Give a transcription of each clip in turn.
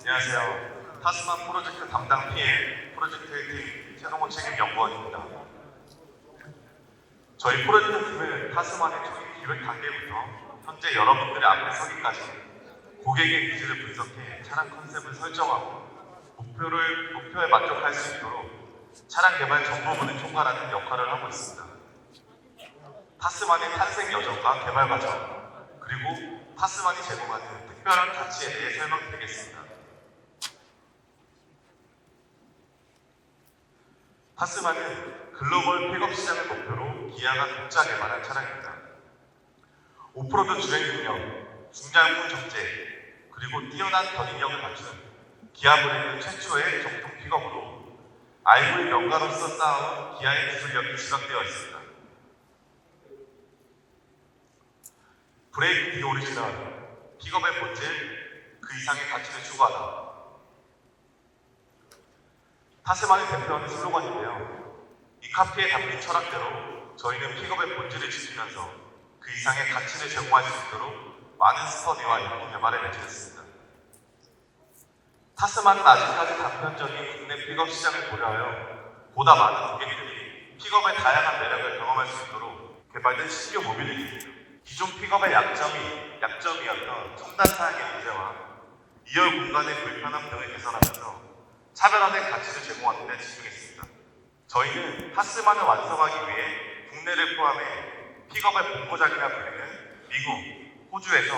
안녕하세요. 타스만 프로젝트 담당 PL 프로젝트 헤드 최동호 책임 연구원입니다. 저희 프로젝트 팀은 타스만의 초기 기획 단계부터 현재 여러분들의 앞에 서기까지 고객의 니즈를 분석해 차량 컨셉을 설정하고 목표에 만족할 수 있도록 차량 개발 전 부분을 총괄하는 역할을 하고 있습니다. 타스만의 탄생 여정과 개발 과정, 그리고 타스만이 제공하는 특별한 가치에 대해 설명드리겠습니다. 타스만은 글로벌 픽업 시장을 목표로 기아가 독자 개발한 차량입니다. 오프로드 주행 능력, 중량군 적재, 그리고 뛰어난 견인력을 갖춘 기아 브랜드 최초의 정통 픽업으로 알고의 명가로서 쌓아온 기아의 기술력이 지각되어 있습니다. 브레이크 디 오리지널, 픽업의 본질, 그 이상의 가치를 추구하다. 타스만이 대표하는 슬로건인데요. 이 카피에 담긴 철학대로 저희는 픽업의 본질을 지키면서 그 이상의 가치를 제공할 수 있도록 많은 스터디와 연구 개발에 매진했습니다. 타스만은 아직까지 단편적인 국내 픽업 시장을 고려하여 보다 많은 고객들이 픽업의 다양한 매력을 경험할 수 있도록 개발된 신규 모빌리티입니다. 기존 픽업의 약점이었던 첨단 사양의 문제와 2열 공간의 불편함 등을 개선하면서 차별화된 가치를 제공하는 데 집중했습니다. 저희는 타스만을 완성하기 위해 국내를 포함해 픽업의 본고장이라 불리는 미국, 호주에서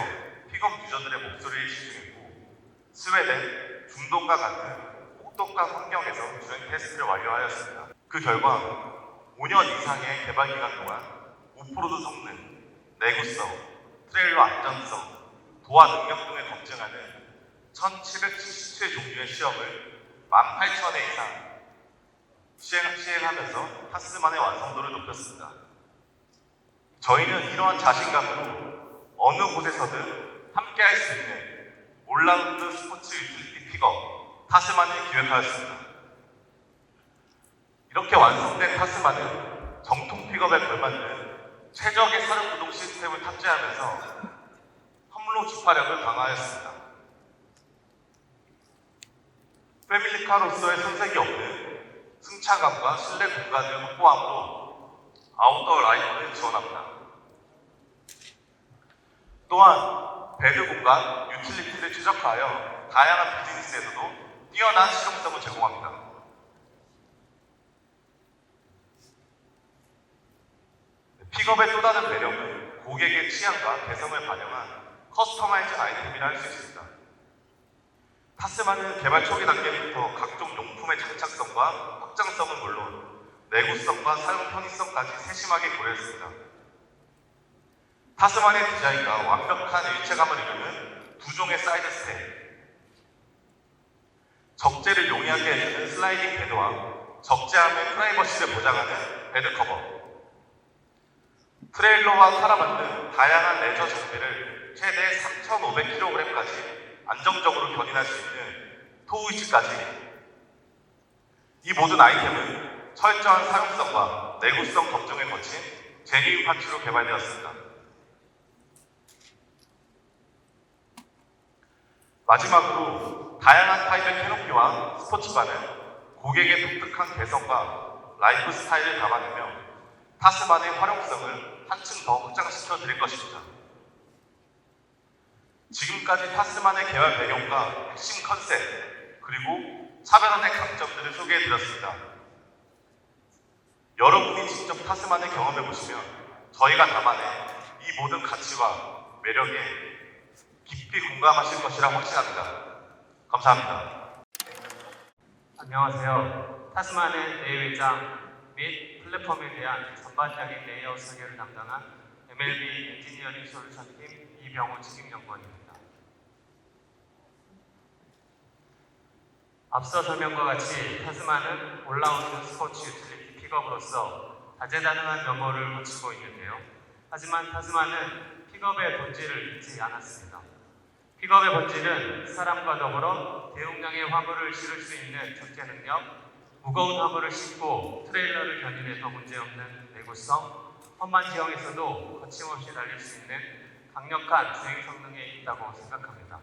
픽업 유저들의 목소리를 집중했고 스웨덴, 중동과 같은 혹독한 환경에서 주행 테스트를 완료하였습니다. 그 결과 5년 이상의 개발 기간 동안 오프로드 성능, 내구성, 트레일러 안전성, 도화 능력 등을 검증하는 1777 종류의 시험을 18,000회 이상 시행하면서 타스만의 완성도를 높였습니다. 저희는 이러한 자신감으로 어느 곳에서든 함께할 수 있는 올라운드 스포츠 유틸리티 픽업 타스만을 기획하였습니다. 이렇게 완성된 타스만은 정통 픽업에 걸맞는 최적의 사륜 구동 시스템을 탑재하면서 험로 주파력을 강화하였습니다. 패밀리카로서의 손색이 없는 승차감과 실내 공간을 확보함으로 아웃도어 라이프를 지원합니다. 또한 베드 공간, 유틸리티를 최적화하여 다양한 비즈니스에서도 뛰어난 실용성을 제공합니다. 픽업의 또 다른 매력은 고객의 취향과 개성을 반영한 커스터마이즈 아이템이라 할 수 있습니다. 타스만은 개발 초기 단계부터 각종 용품의 장착성과 확장성은 물론 내구성과 사용 편의성까지 세심하게 고려했습니다. 타스만의 디자인과 완벽한 일체감을 이루는 두 종의 사이드 스텝, 적재를 용이하게 해주는 슬라이딩 베드와 적재함의 프라이버시를 보장하는 베드 커버, 트레일러와 카라반 등 다양한 레저 장비를 최대 3,500kg까지 안정적으로 견인할 수 있는 토우위치까지 이 모든 아이템은 철저한 사용성과 내구성 검증을 거친 제니인 파츠로 개발되었습니다. 마지막으로 다양한 타입의 캐노피와 스포츠바는 고객의 독특한 개성과 라이프 스타일을 담아내며 타스만의 활용성을 한층 더 확장시켜 드릴 것입니다. 지금까지 타스만의 개발 배경과 핵심 컨셉, 그리고 차별화된 강점들을 소개해 드렸습니다. 여러분이 직접 타스만을 경험해 보시면 저희가 담아낸 이 모든 가치와 매력에 깊이 공감하실 것이라 확신합니다. 감사합니다. 안녕하세요. 타스만의 내외장 및 플랫폼에 대한 전반적인 레이아웃 설계를 담당한 MLB 엔지니어링 솔루션 팀 이병호 책임연구원입니다. 앞서 설명과 같이 타스만은 올라운드 스포츠 유틸리티 픽업으로서 다재다능한 면모를 갖추고 있는데요. 하지만 타스만은 픽업의 본질을 잊지 않았습니다. 픽업의 본질은 사람과 더불어 대용량의 화물을 실을 수 있는 적재 능력, 무거운 화물을 싣고 트레일러를 견인해도 문제없는 내구성, 험한 지형에서도 거침없이 달릴 수 있는 강력한 주행 성능에 있다고 생각합니다.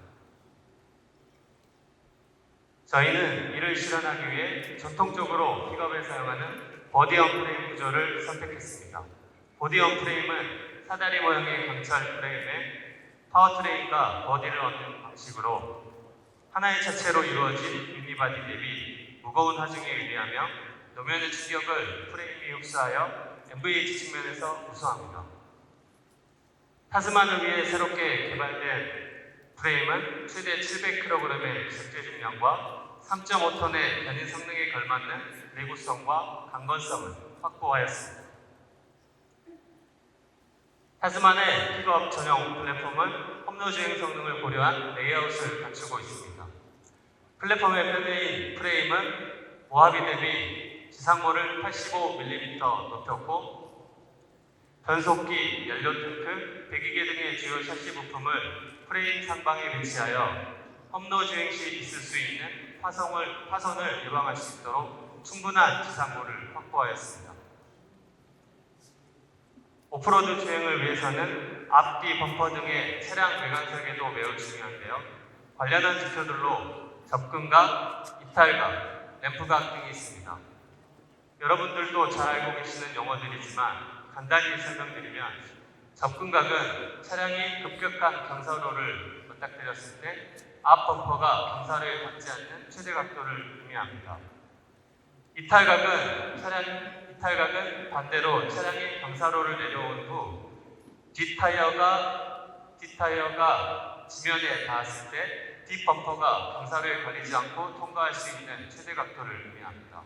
저희는 이를 실현하기 위해 전통적으로 픽업에 사용하는 버디언 프레임 구조를 선택했습니다. 버디언 프레임은 사다리 모양의 강철 프레임에 파워트레인과 버디를 얻는 방식으로 하나의 차체로 이루어진 유니바디 대비 무거운 하중에 유리하며 노면의 충격을 프레임이 흡수하여 MVH 측면에서 우수합니다. 타스만을 위해 새롭게 개발된 프레임은 최대 700kg의 적재 중량과 3.5톤의 견인 성능에 걸맞는 내구성과 강건성을 확보하였습니다. 타스만의 픽업 전용 플랫폼은 험로 주행 성능을 고려한 레이아웃을 갖추고 있습니다. 플랫폼의 편대인 프레임은 모하비 대비 지상모를 85mm 높였고 변속기, 연료 탱크, 배기계 등의 주요 샤시 부품을 프레임 상방에 배치하여 험로 주행 시 있을 수 있는 파손을 예방할 수 있도록 충분한 지상모를 확보하였습니다. 오프로드 주행을 위해서는 앞뒤 범퍼 등의 차량 외관 설계도 매우 중요한데요. 관련한 지표들로 접근각, 이탈각, 램프각 등이 있습니다. 여러분들도 잘 알고 계시는 용어들이지만 간단히 설명드리면 접근각은 차량이 급격한 경사로를 맞닥뜨렸을 때 앞 범퍼가 경사로에 닿지 않는 최대 각도를 의미합니다. 이탈각은 반대로 차량이 경사로를 내려온 후 뒷타이어가 지면에 닿았을 때 뒷범퍼가 경사로에 걸리지 않고 통과할 수 있는 최대 각도를 의미합니다.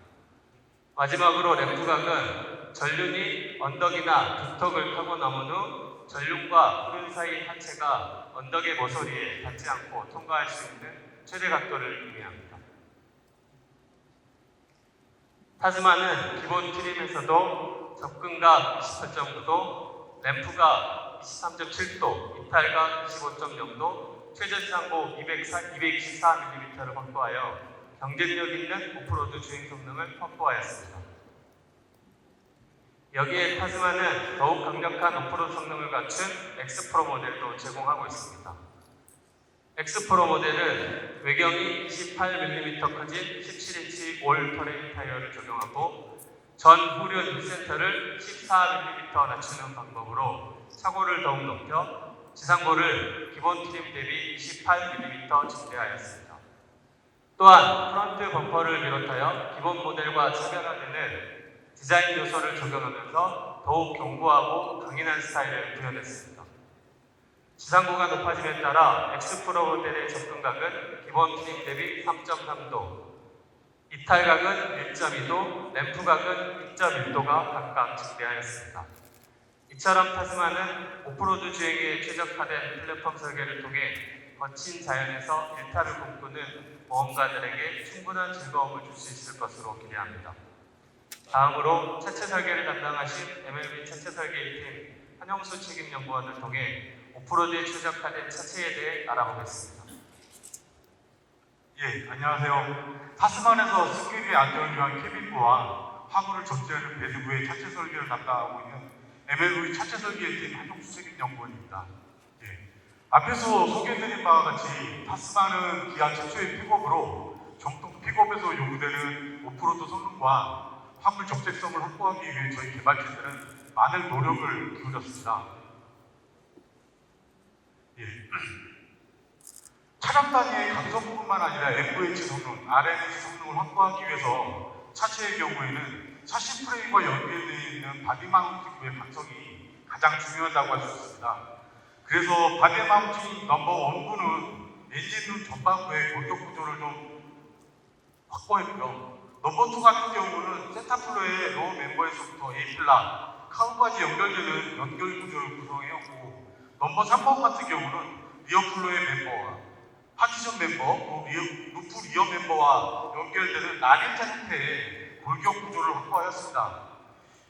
마지막으로 램프각은 전륜이 언덕이나 두턱을 타고 넘은 후 전륜과 후륜 사이 하체가 언덕의 모서리에 닿지 않고 통과할 수 있는 최대 각도를 의미합니다. 타스만은 기본 트림에서도 접근각 28.9도, 램프각 23.7도, 이탈각 25.0도, 최저상고 224mm를 확보하여 경쟁력 있는 오프로드 주행 성능을 확보하였습니다. 여기에 타스만은 더욱 강력한 오프로드 성능을 갖춘 엑스프로 모델도 제공하고 있습니다. 엑스프로 모델은 외경이 28mm 커진 17인치 올 터레인 타이어를 적용하고 전 후륜 휠센터를 14mm 낮추는 방법으로 차고를 더욱 높여 지상고를 기본 트림 대비 28mm 증대하였습니다. 또한 프론트 범퍼를 비롯하여 기본 모델과 차별화되는 디자인 요소를 적용하면서 더욱 견고하고 강인한 스타일을 구현했습니다. 지상고가 높아짐에 따라 엑스프로 모델의 접근각은 기본 트림 대비 3.3도, 이탈각은 1.2도, 램프각은 2.1도가 각각 증대하였습니다. 이처럼 타스만은 오프로드 주행에 최적화된 플랫폼 설계를 통해 거친 자연에서 일탈을 꿈꾸는 모험가들에게 충분한 즐거움을 줄 수 있을 것으로 기대합니다. 다음으로 차체 설계를 담당하신 MLB 차체 설계팀 한영수 책임연구원을 통해 오프로드에 최적화된 차체에 대해 알아보겠습니다. 예, 안녕하세요. 타스만에서 승객의 안전을 위한 캐빈부와 화물을 적재하는 배드부의 차체 설계를 담당하고 있는 MLV 차체 설계팀 한용수 책임연구원입니다. 예, 앞에서 소개해드린 바와 같이 타스만은 기아 최초의 픽업으로 정통 픽업에서 요구되는 오프로드 성능과 화물 적재성을 확보하기 위해 저희 개발진들은 많은 노력을 기울였습니다. 예. 차량 단위의 강성뿐만 아니라 MVH 성능, RMS 성능을 확보하기 위해서 차체의 경우에는 샤시 프레임과 연결되어 있는 바디 마운팅구의 강성이 가장 중요하다고 할 수 있습니다. 그래서 바디 마운팅 넘버 1구는 엔진룸 전반부의 골격 구조를 좀 확보했고요. 넘버 2 같은 경우는 센터플로의 로우 멤버에서부터 A플라, 카우까지 연결되는 연결 구조를 구성해왔고, 넘버 3번 같은 경우는 리어 플로의 멤버와 파티션 멤버, 루프 리어 멤버와 연결되는 라겐자 형태의 골격 구조를 확보하였습니다.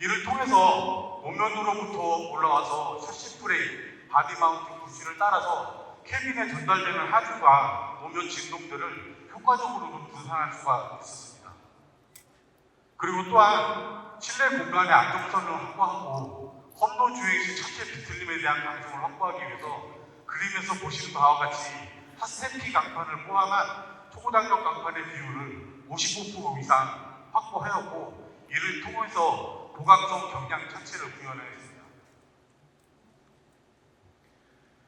이를 통해서 노면으로부터 올라와서 샤시 프레임, 바디 마운팅 부시를 따라서 캐빈에 전달되는 하중과 노면 진동들을 효과적으로 좀 분산할 수가 있었습니다. 그리고 또한 실내 공간의 안정성을 확보하고 험로 주행 시 차체 비틀림에 대한 강성을 확보하기 위해서 그림에서 보시는 바와 같이 핫스테피 강판을 포함한 초고장력 강판의 비율을 55% 이상 확보하였고 이를 통해서 고강성 경량 차체를 구현했습니다.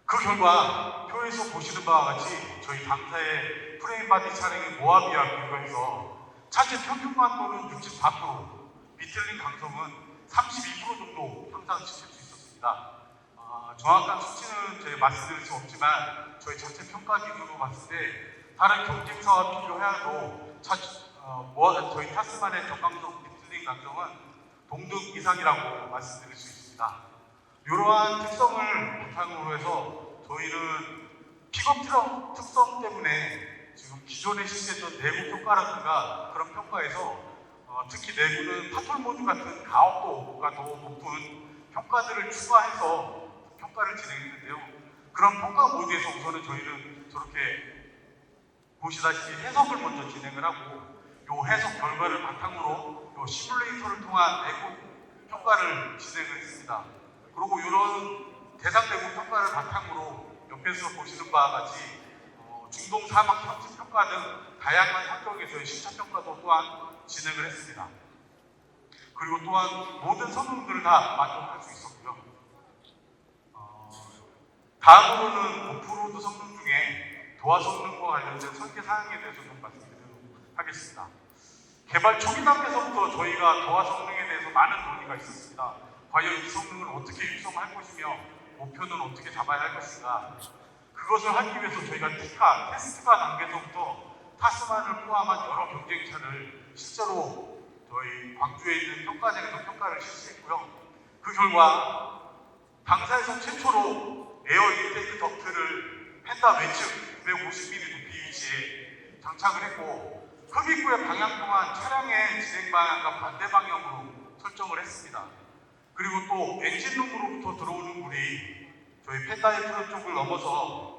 그 결과 표에서 보시는 바와 같이 저희 당사의 프레임 바디 차량의 모하비와 비교해서 차체 평균 강도는 64%, 미틀린 강성은 32% 정도 향상시킬 수 있었습니다. 정확한 수치는 제가 말씀드릴 수 없지만 저희 자체 평가 기준으로 봤을 때 다른 경쟁사와 비교해도 저희 타스만의 저강성 미틀린 강성은 동등 이상이라고 말씀드릴 수 있습니다. 이러한 특성을 바탕으로 해서 저희는 픽업 트럭 특성 때문에 지금 기존에 실시했던 내부 평가라든가 그런 평가에서 특히 내부는 파톨 모드 같은 가업도가 더 높은 평가들을 추가해서 평가를 진행했는데요. 그런 평가 모드에서 우선은 저희는 저렇게 보시다시피 해석을 먼저 진행을 하고 이 해석 결과를 바탕으로 이 시뮬레이터를 통한 내부 평가를 진행을 했습니다. 그리고 이런 대상 내부 평가를 바탕으로 옆에서 보시는 바와 같이 중동 사막 현지 평가 등 다양한 환경에서의 시차 평가도 또한 진행을 했습니다. 그리고 또한 모든 성능들을 다 만족할 수 있었고요. 다음으로는 오프로드 성능 중에 도화 성능과 관련된 설계 사항에 대해서 좀 말씀드리도록 하겠습니다. 개발 초기 단계에서부터 저희가 도화 성능에 대해서 많은 논의가 있었습니다. 과연 이 성능을 어떻게 육성할 것이며 목표는 어떻게 잡아야 할 것인가. 그것을 하기 위해서 저희가 테스트가 단계에서부터 타스만을 포함한 여러 경쟁차를 실제로 저희 광주에 있는 평가장에서 평가를 실시했고요. 그 결과 당사에서 최초로 에어 인테이크 덕트를 펜다 외측 950mm 높이 위치에 장착을 했고 흡입구의 방향 또한 차량의 진행 방향과 반대 방향으로 설정을 했습니다. 그리고 또 엔진룸으로부터 들어오는 물이 저희 펜다의 프로 쪽을 넘어서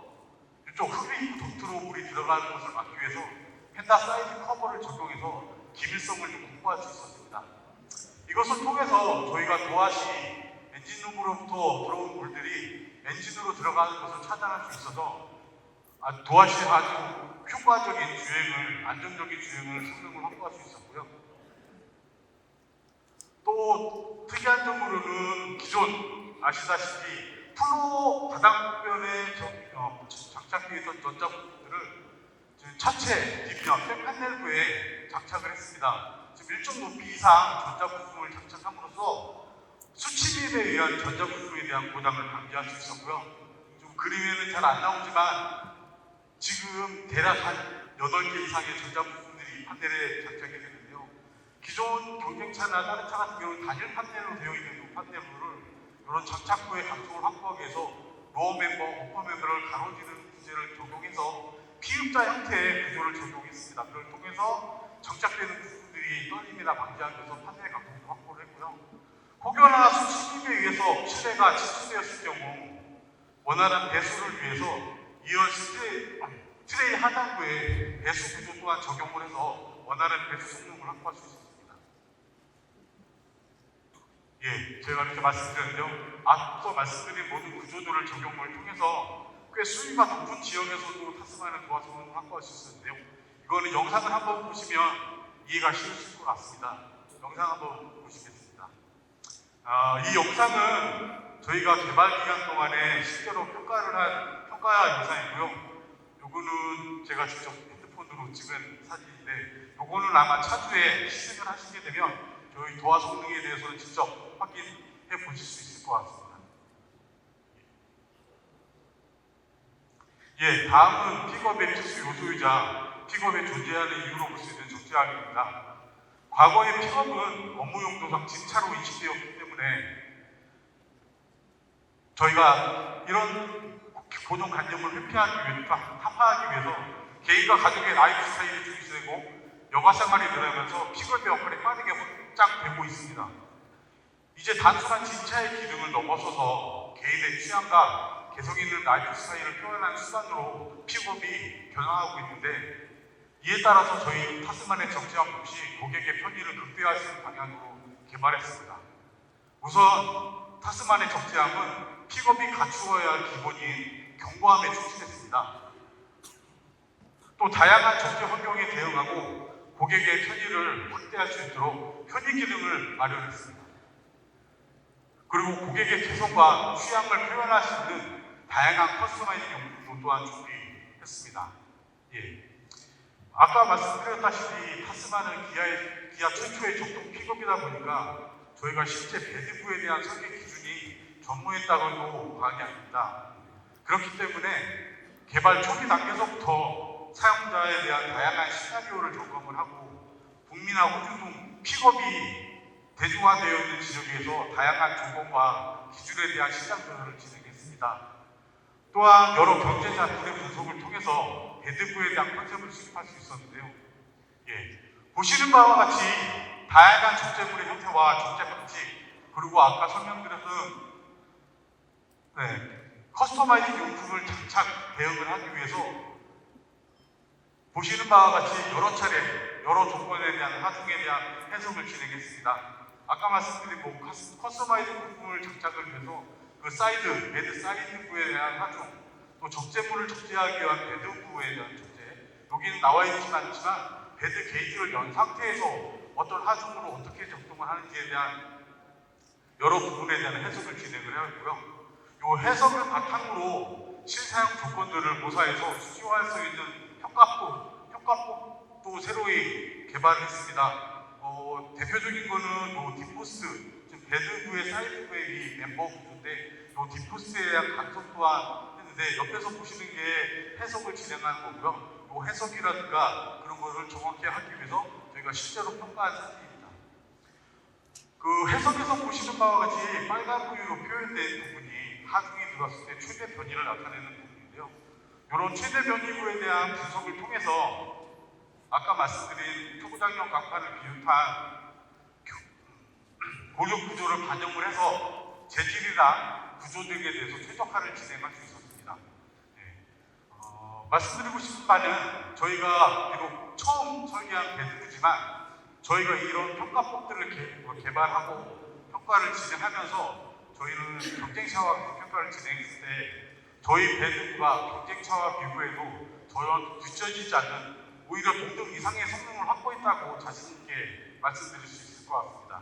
이쪽 흡입구 덕트로 물이 들어가는 것을 막기 위해서 펜다 사이드 커버를 적용해서 기밀성을 좀 확보할 수 있었습니다. 이것을 통해서 저희가 도화시 엔진룸으로부터 들어온 물들이 엔진으로 들어가는 것을 차단할 수 있어서 도화시에 아주 효과적인 주행을, 안정적인 주행을 성능을 확보할 수 있었고요. 또 특이한 점으로는 기존 아시다시피 플로 바닥변에 장착되어 있던 전자부품들을 차체 뒷면 패널부에 장착을 했습니다. 지금 일정 높이 이상 전자부품을 장착함으로써 수치입에 의한 전자부품에 대한 고장을 방지할 수 있었고요. 좀 그림에는 잘 안 나오지만 지금 대략 한 8개 이상의 전자부품들이 판넬에 장착이 되는데요. 기존 경쟁차나 다른 차 같은 경우는 단일 판넬로 되어 있는 이 판넬부를 이런 장착부의 감속을 확보하기 위해서 로어 멤버, 어퍼 멤버를 가로지르는 구제를 적용해서 피흡자 형태의 구조를 적용했습니다. 그걸 통해서 장착되는 부품들이 떨림이나 방지하기 위해서 판넬 감속을 확보를 했고요. 혹여나 수치입에 의해서 실내가 침수되었을 경우 원활한 배수를 위해서 2열 트레이 하단부에 배수 구조 또한 적용을 해서 원활한 배수 성능을 확보할 수 있습니다. 제가 이렇게 말씀드렸는데요. 앞서 말씀드린 모든 구조들을 적용을 통해서 꽤 수위가 높은 지역에서도 타스만의 도화 성능을 확보할 수 있었는데요. 이거는 영상을 한번 보시면 이해가 쉬우실 것 같습니다. 영상 한번 보시겠습니다. 이 영상은 저희가 개발 기간 동안에 실제로 평가를 한 평가 영상이고요. 요거는 제가 직접 핸드폰으로 찍은 사진인데 요거는 아마 차주에 시승을 하시게 되면 저희 도화 성능에 대해서는 직접 확인해 보실 수 있을 것 같습니다. 다음은 픽업의 필수 요소이자 픽업에 존재하는 이유로 볼 수 있는 적재함입니다. 과거의 픽업은 업무 용도상 진차로 인식되었기 때문에 저희가 이런 고정 관념을 회피하기 위해, 타파하기 위해서 개인과 가족의 라이프 스타일이 중시되고 여가 생활이 늘어나면서 픽업의 역할이 빠르게 확장되고 있습니다. 이제 단순한 진차의 기능을 넘어서서 개인의 취향과 개성 있는 라이프 스타일을 표현하는 수단으로 픽업이 변화하고 있는데 이에 따라서 저희 타스만의 적재함 역시 고객의 편의를 극대화할 수 있는 방향으로 개발했습니다. 우선 타스만의 적재함은 픽업이 갖추어야 할 기본인 견고함에 충실했습니다. 또 다양한 적재 환경에 대응하고 고객의 편의를 확대할 수 있도록 편의 기능을 마련했습니다. 그리고 고객의 개성과 취향을 표현할 수 있는 다양한 커스터마이징 용품도 또한 준비했습니다. 아까 말씀드렸다시피 타스만은 기아 최초의 적동 픽업이다 보니까 저희가 실제 배드부에 대한 설계 기준이 전무했다고도 과언이 아닙니다. 그렇기 때문에 개발 초기 단계에서부터 사용자에 대한 다양한 시나리오를 점검을 하고 북미나 호주 등 픽업이 대중화되어 있는 지역에서 다양한 조건과 기준에 대한 시장 조사를 진행했습니다. 또한 여러 경제자들의 분석을 통해서 배드부에 대한 컨셉을 수립할 수 있었는데요. 보시는 바와 같이 다양한 적재물의 형태와 적재 방식, 그리고 아까 설명드렸던 커스터마이징 용품을 장착 대응을 하기 위해서 보시는 바와 같이 여러 차례 여러 조건에 대한 하중에 대한 해석을 진행했습니다. 아까 말씀드린 커스터마이징 용품을 장착을 위해서 그 배드 사이드부에 대한 하중, 또 적재물을 적재하기 위한 배드부에 대한 적재, 여기는 나와 있지는 않지만 배드 게이지를 연 상태에서 어떤 하중으로 어떻게 작동을 하는지에 대한 여러 부분에 대한 해석을 진행을 하였고요. 이 해석을 바탕으로 실사용 조건들을 모사해서 수시화할 수 있는 평가법도 새로이 개발했습니다. 대표적인 거는 딥포스, 즉 배드부의 사이드부의 이 멤버 구조인데 이 딥포스에 대한 간섭 또한 했는데 옆에서 보시는 게 해석을 진행하는 거고요. 이 해석이라든가 그런 거를 정확히 하기 위해서 저희가 실제로 평가한 사진입니다. 그 해석에서 보시는 바와 같이 빨간 부위로 표현된 부분이 하중이 들어갔을 때 최대 변이를 나타내는 부분인데요. 이런 최대 변이부에 대한 분석을 통해서 아까 말씀드린 투구장력 강판을 비롯한 골격 구조를 반영을 해서 재질이나 구조 등에 대해서 최적화를 진행할 수 있었습니다. 말씀드리고 싶은 바는 저희가 비록 처음 설계한 배드부지만 저희가 이런 평가법들을 개발하고 평가를 진행하면서 저희는 경쟁차와 평가를 진행했을 때 저희 배드부가 경쟁차와 비교해도 전혀 뒤처지지 않는 오히려 동등 이상의 성능을 확보했다고 자신 있게 말씀드릴 수 있을 것 같습니다.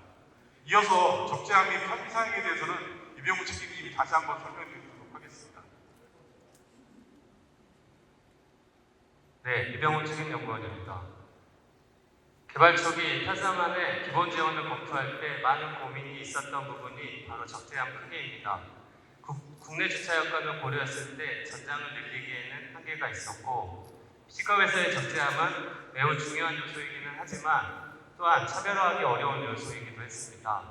이어서 적재함 및 편의 사항에 대해서는 이병우 책임님이 다시 한번 설명드리도록 하겠습니다. 네, 이병우 책임연구원입니다. 개발 초기 타스만의 기본 지원을 검토할 때 많은 고민이 있었던 부분이 바로 적재함 크기입니다. 국내 주차 여건을 고려했을 때 전장을 늘리기에는 한계가 있었고 픽업에서의 적재함은 매우 중요한 요소이기는 하지만 또한 차별화하기 어려운 요소이기도 했습니다.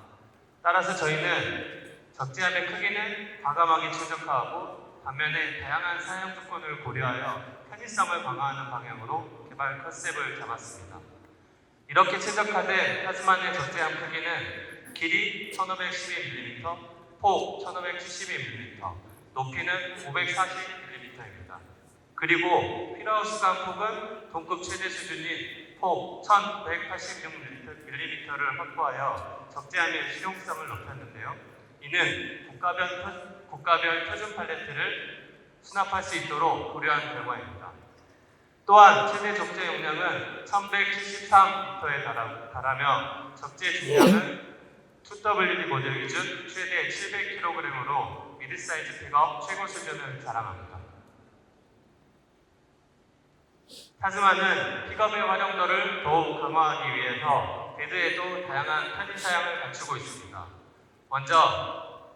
따라서 저희는 적재함의 크기는 과감하게 최적화하고 반면에 다양한 사용 조건을 고려하여 편의성을 강화하는 방향으로 개발 컨셉을 잡았습니다. 이렇게 최적화된 타스만의 적재함 크기는 길이 1512mm, 폭 1572mm, 높이는 540mm입니다. 그리고 휠하우스 폭은 동급 최대 수준인 폭 1186mm를 확보하여 적재함의 실용성을 높였는데요. 이는 국가별 표준 팔레트를 수납할 수 있도록 고려한 결과입니다. 또한 최대 적재 용량은 1173m에 달하며 적재 중량은 2WD 모델 기준 최대 700kg으로 미드사이즈 픽업 최고 수준을 자랑합니다. 타스만은 픽업의 활용도를 더욱 강화하기 위해서 배드에도 다양한 편의 사양을 갖추고 있습니다. 먼저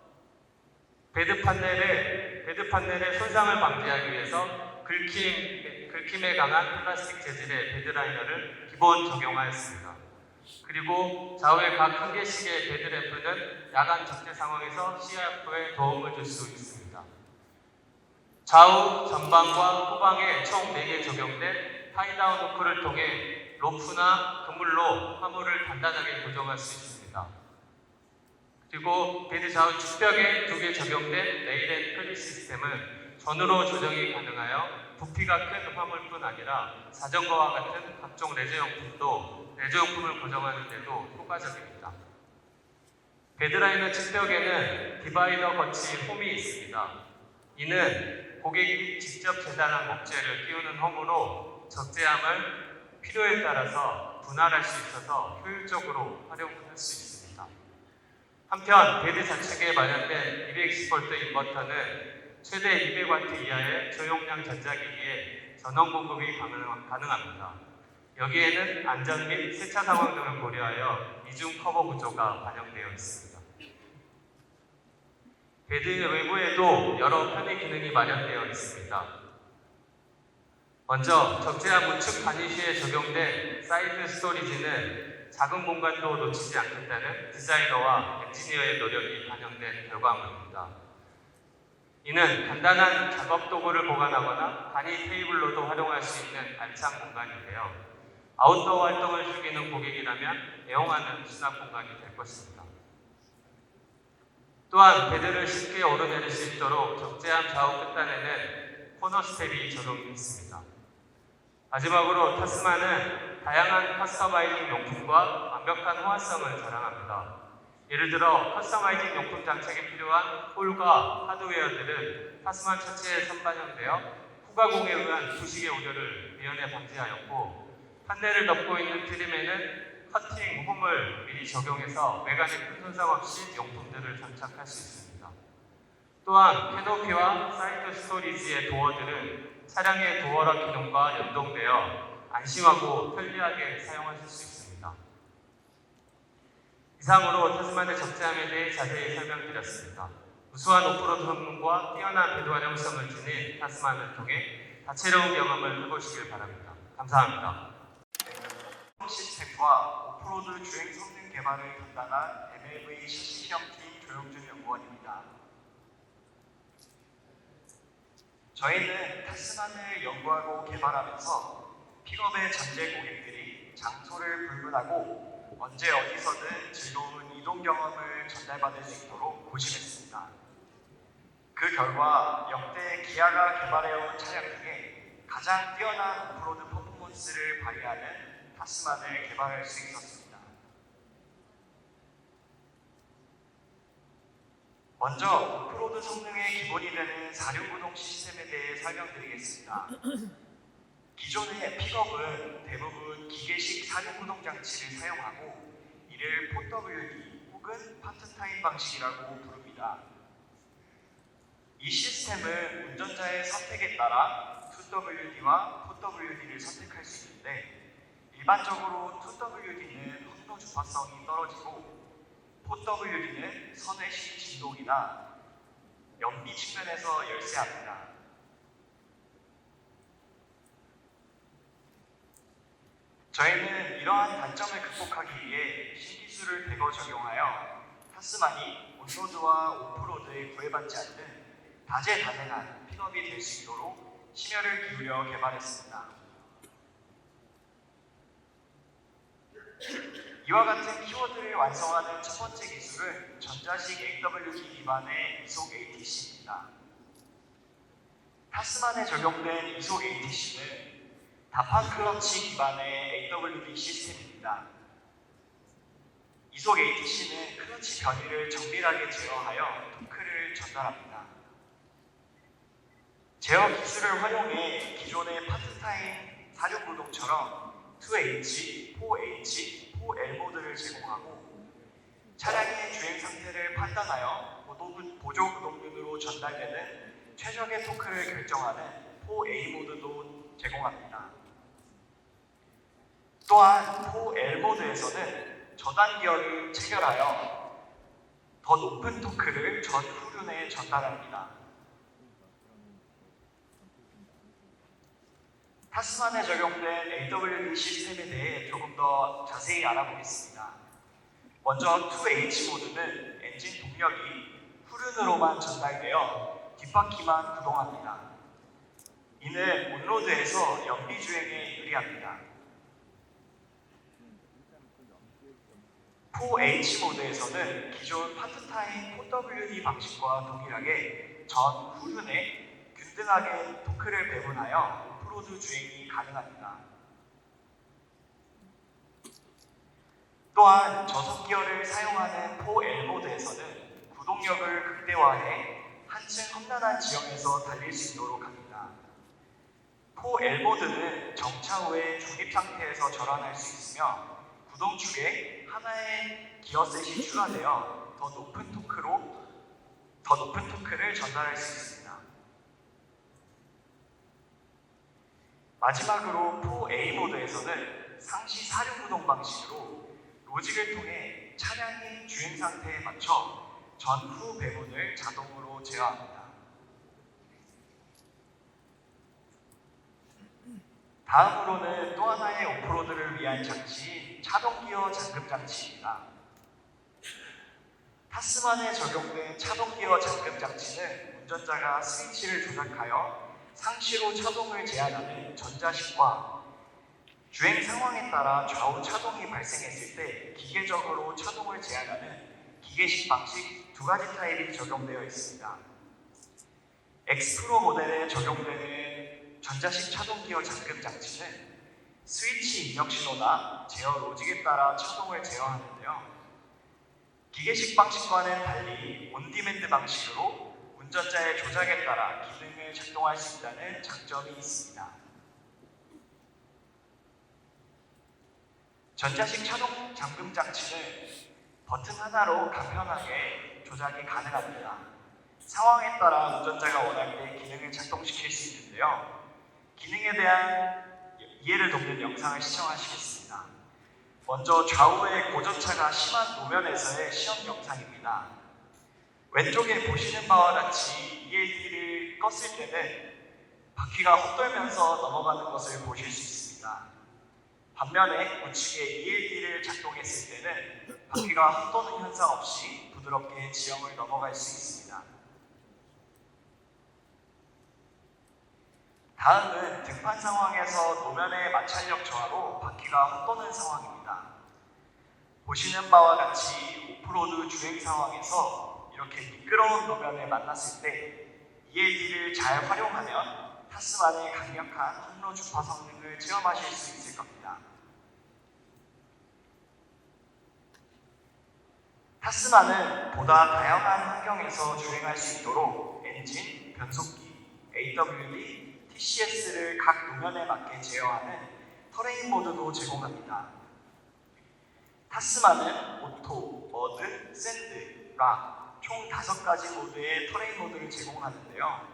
배드 판넬의 손상을 방지하기 위해서 긁힘에 강한 플라스틱 재질의 배드 라이너를 기본 적용하였습니다. 그리고 좌우의 각 한 개씩의 배드 램프는 야간 적재 상황에서 시야 확보에 도움을 줄 수 있습니다. 좌우, 전방과 후방에 총 4개 적용된 타이다운 후크를 통해 로프나 그물로 화물을 단단하게 고정할 수 있습니다. 그리고 배드 좌우 축벽에 2개 적용된 레일 앤 클리 시스템은 전후로 조정이 가능하여 부피가 큰 화물뿐 아니라 자전거와 같은 각종 레저용품을 고정하는 데도 효과적입니다. 배드라이너 측벽에는 디바이더 거치 홈이 있습니다. 이는 고객이 직접 재단한 목재를 끼우는 홈으로 적재함을 필요에 따라서 분할할 수 있어서 효율적으로 활용할 수 있습니다. 한편 배드 좌측에 마련된 220V 인버터는 최대 200W 이하의 저용량 전자기기에 전원 공급이 가능합니다. 여기에는 안전 및 세차 상황 등을 고려하여 이중 커버 구조가 반영되어 있습니다. 배드 외부에도 여러 편의 기능이 마련되어 있습니다. 먼저 적재함 우측 바니쉬에 적용된 사이드 스토리지는 작은 공간도 놓치지 않겠다는 디자이너와 엔지니어의 노력이 반영된 결과물입니다. 이는 간단한 작업 도구를 보관하거나 간이 테이블로도 활용할 수 있는 알찬 공간인데요. 아웃도어 활동을 즐기는 고객이라면 애용하는 수납 공간이 될 것입니다. 또한 배드를 쉽게 오르내릴 수 있도록 적재함 좌우 끝단에는 코너 스텝이 적용되어 있습니다. 마지막으로 타스만은 다양한 커스터마이징 용품과 완벽한 호환성을 자랑합니다. 예를 들어 커스터마이징 용품 장착에 필요한 홀과 하드웨어들은 타스만 차체에 선반영되어 후가공에 의한 부식의 우려를 미연에 방지하였고, 판넬을 덮고 있는 트림에는 커팅 홈을 미리 적용해서 외관에 큰 손상 없이 용품들을 장착할 수 있습니다. 또한 캐노피와 사이드 스토리지의 도어들은 차량의 도어락 기능과 연동되어 안심하고 편리하게 사용하실 수 있습니다. 이상으로 타스만의 적재함에 대해 자세히 설명드렸습니다. 우수한 오프로드 성능과 뛰어난 배드 활용성을 지닌 타스만을 통해 다채로운 경험을 해보시길 바랍니다. 감사합니다. 시스템과 오프로드 주행 성능 개발을 담당한 MLV 셔시 시험팀 조영준 연구원입니다. 저희는 타스만을 연구하고 개발하면서 픽업의 전제 고객들이 장소를 불문하고 언제 어디서든 즐거운 이동 경험을 전달받을 수 있도록 고심했습니다. 그 결과 역대 기아가 개발해온 차량 중에 가장 뛰어난 오프로드 퍼포먼스를 발휘하는 타스만을 개발할 수 있었습니다. 먼저 오프로드 성능의 기본이 되는 사륜구동 시스템에 대해 설명드리겠습니다. 기존의 픽업은 대부분 기계식 사륜구동 장치를 사용하고 이를 4WD 혹은 파트타임 방식이라고 부릅니다. 이 시스템은 운전자의 선택에 따라 2WD와 4WD를 선택할 수 있는데, 일반적으로 2WD는 항로 주파성이 떨어지고 4WD는 선회식 진동이나 연비 측면에서 열세합니다. 저희는 이러한 단점을 극복하기 위해 신기술을 대거 적용하여 타스만이 온로드와 오프로드에 구애받지 않는 다재다능한 픽업이 될 수 있도록 심혈을 기울여 개발했습니다. 이와 같은 키워드를 완성하는 첫 번째 기술은 전자식 AWD 기반의 이속 ATC입니다. 타스만에 적용된 이속 ATC는 다판 클러치 기반의 AWD 시스템입니다. 이속 ATC는 클러치 변이를 정밀하게 제어하여 토크를 전달합니다. 제어 기술을 활용해 기존의 파트타임 사륜구동처럼 2H, 4H, 4L 모드를 제공하고 차량의 주행 상태를 판단하여 보조 구동륜으로 전달되는 최적의 토크를 결정하는 4A 모드도 제공합니다. 또한 4L 모드에서는 저단 기어를 체결하여 더 높은 토크를 전 후륜에 전달합니다. 타스만에 적용된 AWD 시스템에 대해 조금 더 자세히 알아보겠습니다. 먼저 2H 모드는 엔진 동력이 후륜으로만 전달되어 뒷바퀴만 구동합니다. 이는 온로드에서 연비 주행에 유리합니다. 4H 모드에서는 기존 파트타임 4WD 방식과 동일하게 전 후륜에 균등하게 토크를 배분하여 오프로드 주행이 가능합니다. 또한 저속 기어를 사용하는 4L 모드에서는 구동력을 극대화해 한층 험난한 지형에서 달릴 수 있도록 합니다. 포 L 모드는 정차 후에 중립 상태에서 절환할 수 있으며 구동축에 하나의 기어셋이 추가되어 더 높은 토크를 전달할 수 있습니다. 마지막으로 포 A 모드에서는 상시 사륜 구동 방식으로 로직을 통해 차량이 주행 상태에 맞춰 전후 배분을 자동으로 제어합니다. 다음으로는 또 하나의 오프로드를 위한 장치인 차동기어 잠금 장치입니다. 타스만에 적용된 차동기어 잠금 장치는 운전자가 스위치를 조작하여 상시로 차동을 제한하는 전자식과 주행 상황에 따라 좌우 차동이 발생했을 때 기계적으로 차동을 제한하는 기계식 방식 두 가지 타입이 적용되어 있습니다. X프로 모델에 적용되는 전자식 차동기어 잠금 장치는 스위치 입력 신호나 제어 로직에 따라 차동을 제어하는데요. 기계식 방식과는 달리 온디맨드 방식으로 운전자의 조작에 따라 기능을 작동할 수 있다는 장점이 있습니다. 전자식 차동 잠금 장치는 버튼 하나로 간편하게 조작이 가능합니다. 상황에 따라 운전자가 원할 때 기능을 작동시킬 수 있는데요. 기능에 대한 이해를 돕는 영상을 시청하시겠습니다. 먼저 좌우의 고저차가 심한 노면에서의 시험 영상입니다. 왼쪽에 보시는 바와 같이 ELD를 껐을 때는 바퀴가 헛돌면서 넘어가는 것을 보실 수 있습니다. 반면에 우측에 ELD를 작동했을 때는 바퀴가 헛도는 현상 없이 부드럽게 지형을 넘어갈 수 있습니다. 다음은 등판 상황에서 노면의 마찰력 저하로 바퀴가 헛도는 상황입니다. 보시는 바와 같이 오프로드 주행 상황에서 이렇게 미끄러운 노면을 만났을 때 ELD를 잘 활용하면 타스만의 강력한 항로 주파 성능을 체험하실 수 있을 겁니다. 타스만은 보다 다양한 환경에서 주행할 수 있도록 엔진, 변속기, AWD, TCS를 각 노면에 맞게 제어하는 터레인 모드도 제공합니다. 타스만은 오토, 머드, 샌드, 락 총 5가지 모드의 터레인 모드를 제공하는데요.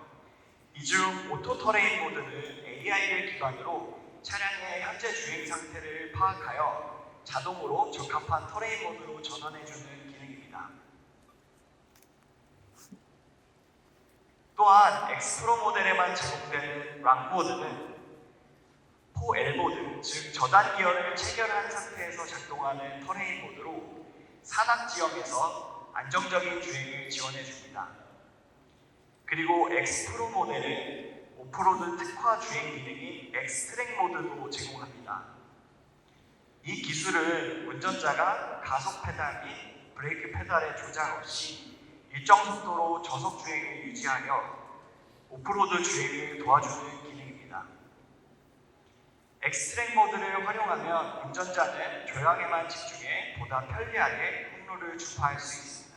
이 중 오토 터레인 모드는 AI를 기반으로 차량의 현재 주행 상태를 파악하여 자동으로 적합한 터레인 모드로 전환해주는 기능입니다. 또한 X프로 모델에만 제공되는 락 모드는 포 L 모드, 즉 저단 기어를 체결한 상태에서 작동하는 터레인 모드로 산악 지형에서 안정적인 주행을 지원해 줍니다. 그리고 X프로 모델은 오프로드 특화 주행 기능인 엑스트랙 모드도 제공합니다. 이 기술은 운전자가 가속 페달 및 브레이크 페달의 조작 없이 일정 속도로 저속 주행을 유지하여 오프로드 주행을 도와주는 기능입니다. 엑스트랙 모드를 활용하면 운전자는 조향에만 집중해 보다 편리하게 항로를 주파할 수 있습니다.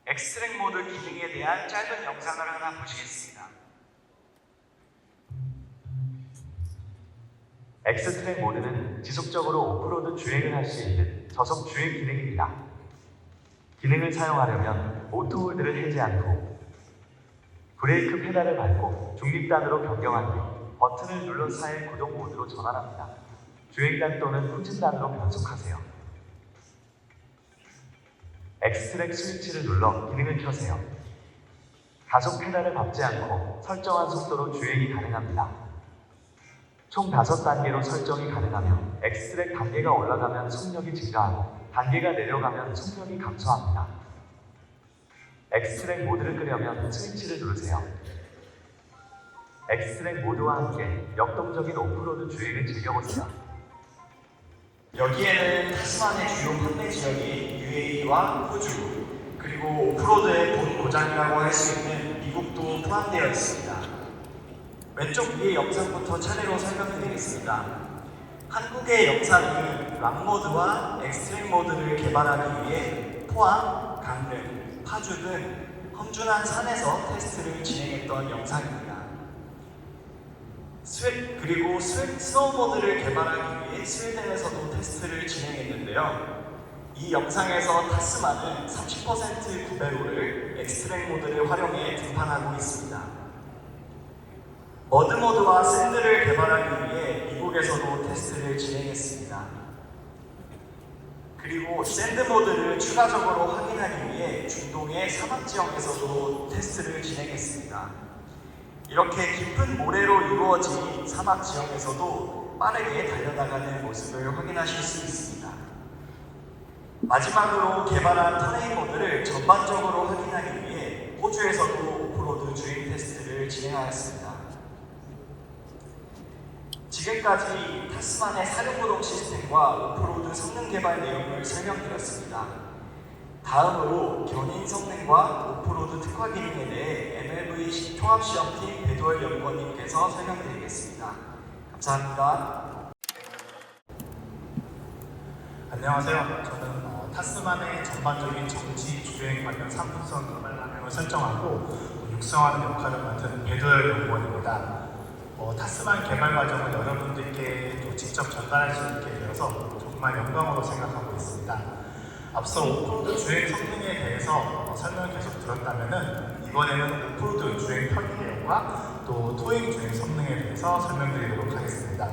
엑스트랙 모드 기능에 대한 짧은 영상을 하나 보시겠습니다. 엑스트랙 모드는 지속적으로 오프로드 주행을 할 수 있는 저속 주행 기능입니다. 기능을 사용하려면 오토홀드를 해제한 후 브레이크 페달을 밟고 중립단으로 변경한 뒤 버튼을 눌러 사일 구동 모드로 전환합니다. 주행단 또는 후진단으로 변속하세요. 엑스트랙 스위치를 눌러 기능을 켜세요. 가속 페달을 밟지 않고 설정한 속도로 주행이 가능합니다. 총 5단계로 설정이 가능하며 엑스트랙 단계가 올라가면 속력이 증가하고 단계가 내려가면 속력이 감소합니다. 엑스트랙 모드를 끄려면 스위치를 누르세요. 엑스트랙 모드와 함께 역동적인 오프로드 주행을 즐겨보세요. 여기에는 타스만의 주요 판매 지역인 UAE와 호주, 그리고 오프로드의 본 고장이라고 할 수 있는 미국도 포함되어 있습니다. 왼쪽 위의 영상부터 차례로 설명드리겠습니다. 한국의 영상은 락 모드와 엑스트림 모드를 개발하기 위해 포항, 강릉, 파주 등 험준한 산에서 테스트를 진행했던 영상입니다. 그리고 스노우보드를 개발하기 위해 스웨덴에서도 테스트를 진행했는데요. 이 영상에서 타스만은 30% 구배로를 엑스트랙 모드를 활용해 등판하고 있습니다. 머드모드와 샌드를 개발하기 위해 미국에서도 테스트를 진행했습니다. 그리고 샌드 모드를 추가적으로 확인하기 위해 중동의 사막 지역에서도 테스트를 진행했습니다. 이렇게 깊은 모래로 이루어진 사막 지역에서도 빠르게 달려나가는 모습을 확인하실 수 있습니다. 마지막으로 개발한 터레인 모드를 전반적으로 확인하기 위해 호주에서도 오프로드 주행 테스트를 진행하였습니다. 지금까지 타스만의 사륜구동 시스템과 오프로드 성능 개발 내용을 설명드렸습니다. 다음으로 견인 성능과 오프로드 특화 기능에 대해 MLV 통합시험팀 배도열 연구원님께서 설명드리겠습니다. 감사합니다. 안녕하세요. 저는 타스만의 전반적인 정지 주행 관련 상품성 개발 방향을 설정하고 육성하는 역할을 맡은 배도열 연구원입니다. 타스만 개발 과정을 여러분들께 또 직접 전달할 수 있게 되어서 정말 영광으로 생각하고 있습니다. 앞서 오프로드 주행 성능에 대해서 설명을 계속 들었다면 이번에는 오프로드 주행 편의력과 또 토잉 주행 성능에 대해서 설명드리도록 하겠습니다.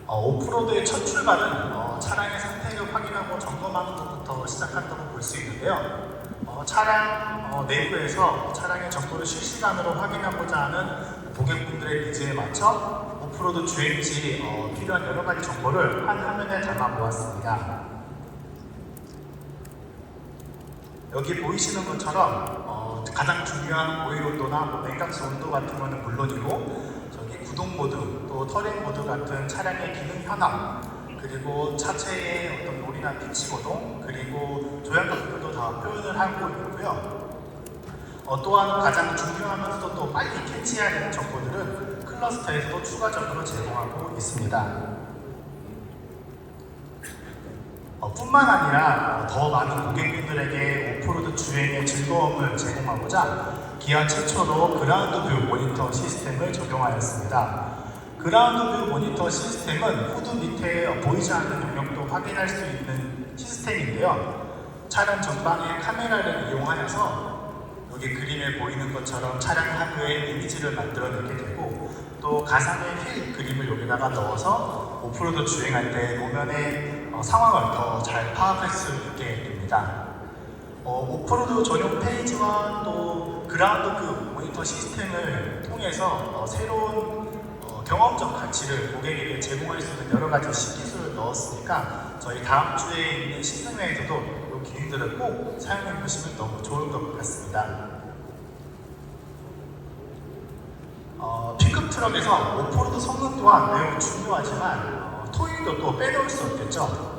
오프로드의 첫 출발은 차량의 상태를 확인하고 점검하는 것부터 시작한다고 볼 수 있는데요. 차량 내부에서 차량의 정보를 실시간으로 확인하고자 하는 고객분들의 니즈에 맞춰 오프로드 주행 시 필요한 여러 가지 정보를 한 화면에 담아 모았습니다. 여기 보이시는 것처럼 가장 중요한 오일 온도나 냉각수 온도 같은 것은 물론이고 구동 모드, 또 터링 모드 같은 차량의 기능 현황, 그리고 차체의 어떤 롤이나 피치 고동, 그리고 조향각들도 다 표현을 하고 있고요. 또한 가장 중요하면서도 또 빨리 캐치해야 되는 정보들은 클러스터에서도 추가적으로 제공하고 있습니다. 뿐만 아니라 더 많은 고객님들에게 오프로드 주행의 즐거움을 제공하고자 기아 최초로 그라운드 뷰 모니터 시스템을 적용하였습니다. 그라운드 뷰 모니터 시스템은 후드 밑에 보이지 않는 영역도 확인할 수 있는 시스템인데요. 차량 전방에 카메라를 이용하여서 여기 그림에 보이는 것처럼 차량 하부에 이미지를 만들어내게 되고 또 가상의 휠 그림을 여기다가 넣어서 오프로드 주행할 때 노면의 상황을 더 잘 파악할 수 있게 됩니다. 오프로드 전용 페이지와 또 그라운드 뷰 모니터 시스템을 통해서 새로운 경험적 가치를 고객에게 제공할 수 있는 여러 가지 신기술을 넣었으니까 저희 다음 주에 있는 시승회에서도 이 기능들을 꼭 사용해 보시면 너무 좋을 것 같습니다. 픽업 트럭에서 오프로드 성능 또한 매우 중요하지만 토잉도 또 빼놓을 수 없겠죠.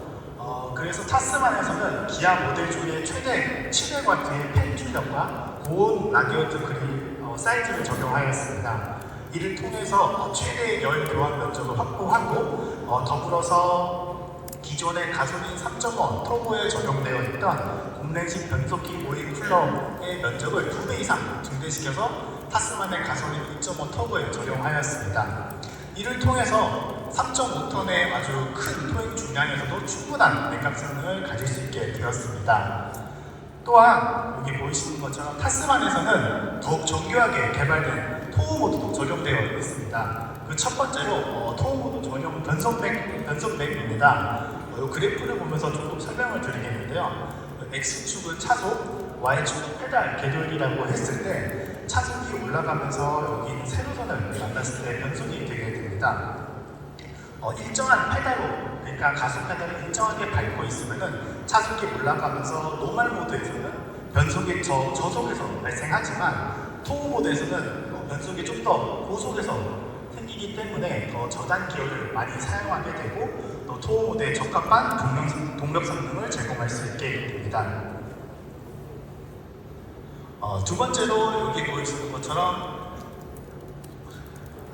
그래서 타스만에서는 기아 모델 중에 최대 700W의 팬 출력과 고온 라디어트 그릴 사이즈를 적용하였습니다. 이를 통해서 최대 열 교환 면적을 확보하고 더불어서 기존의 가솔린 3.5 터보에 적용되어 있던 공랭식 변속기 오일 쿨러의 면적을 2배 이상 증대시켜서 타스만의 가솔린 2.5 터보에 적용하였습니다. 이를 통해서 3.5톤의 아주 큰 토잉 중량에서도 충분한 냉각 성능을 가질 수 있게 되었습니다. 또한 여기 보이시는 것처럼 타스만에서는 더욱 정교하게 개발된 토어 모드도 적용되어 있습니다. 그 첫 번째로 토어 모드 전용 변속맵입니다. 이 그래프를 보면서 조금 설명을 드리겠는데요. X축은 차속, Y축은 페달 궤도율이라고 했을 때 차속이 올라가면서 여기 있는 세로선을 만났을 때 변속이 되게 됩니다. 일정한 페달로, 그러니까 가속 페달을 일정하게 밟고 있으면은 차속이 올라가면서 노멀 모드에서는 변속이 저속에서 발생하지만 토어 모드에서는 변속이 좀 더 고속에서 생기기 때문에 더 저단 기어를 많이 사용하게 되고 또 토호 모드에 적합한 동력 성능을 제공할 수 있게 됩니다. 두 번째로 여기 보여주는 것처럼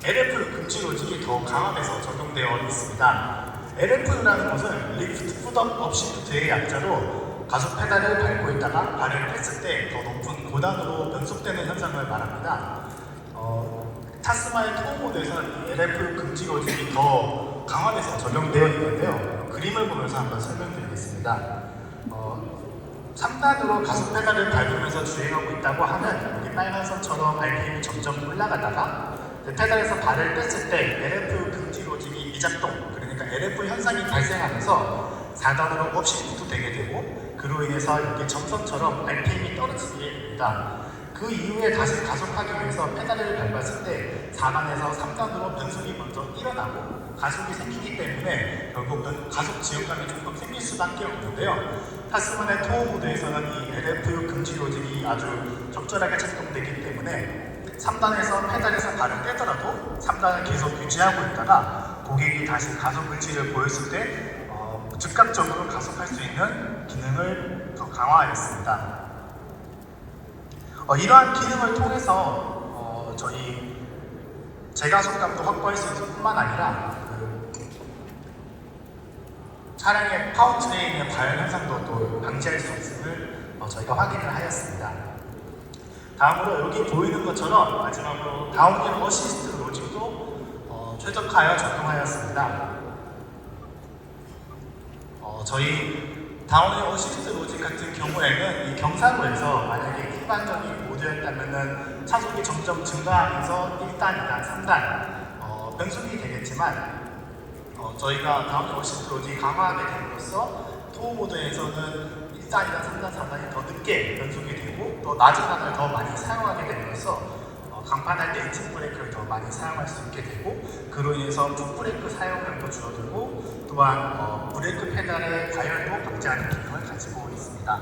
LF 금지 로직이 더 강화돼서 적용되어 있습니다. LF라는 것은 리프트 풋업 업시프트의 약자로 가속 페달을 밟고 있다가 발을 뺐을 때 더 높은 고단으로 변속되는 현상을 말합니다. 타스마의 토호 모드에서는 이 LF 금지 로직이 더 강화돼서 적용되어 있는데요. 그림을 보면서 한번 설명드리겠습니다. 3단으로 가속 페달을 밟으면서 주행하고 있다고 하면 여기 빨간 선처럼 RPM이 점점 올라가다가 페달에서 발을 뺐을 때 LF 금지 로직이 미작동, 그러니까 LF 현상이 발생하면서 4단으로 업시프트 되게 되고 그로 인해서 이렇게 점선처럼 RPM이 떨어지게 됩니다. 그 이후에 다시 가속하기 위해서 페달을 밟았을 때 4단에서 3단으로 변속이 먼저 일어나고 가속이 생기기 때문에 결국은 가속 지연감이 조금 생길 수밖에 없는데요. 타스만의 토호 모드에서는 이 LF 금지 로직이 아주 적절하게 작동되기 때문에 3단에서 페달에서 발을 떼더라도 3단을 계속 유지하고 있다가 고객이 다시 가속 의지를 보였을 때 즉각적으로 가속할 수 있는 기능을 더 강화하였습니다. 이러한 기능을 통해서 저희 제가속감도 확보할 수 있을 뿐만 아니라 차량의 파워트레인의 과열 현상도 또 방지할 수 있음을 저희가 확인을 하였습니다. 다음으로 여기 보이는 것처럼 마지막으로 다운힐 어시스트 로직도 최적화하여 적용하였습니다. 저희 다운힐 어시스트 로직 같은 경우에는 이 경사로에서 만약에 일반적인 모드였다면은 차속이 점점 증가하면서 1단, 2단, 3단 변속이 되겠지만 저희가 다운힐 어시스트 로직이 강화하게 됨으로써 토호 모드에서는 1단, 2단, 3단, 4단이 더 늦게 변속이 되고 또 낮은 단을 더 많이 사용하게 됨으로써 강판할 때 인증 브레이크를 더 많이 사용할 수 있게 되고 그로 인해서 풋브레이크 사용량도 줄어들고 또한 브레이크 페달의 과열도 방지하는 기능을 가지고 있습니다.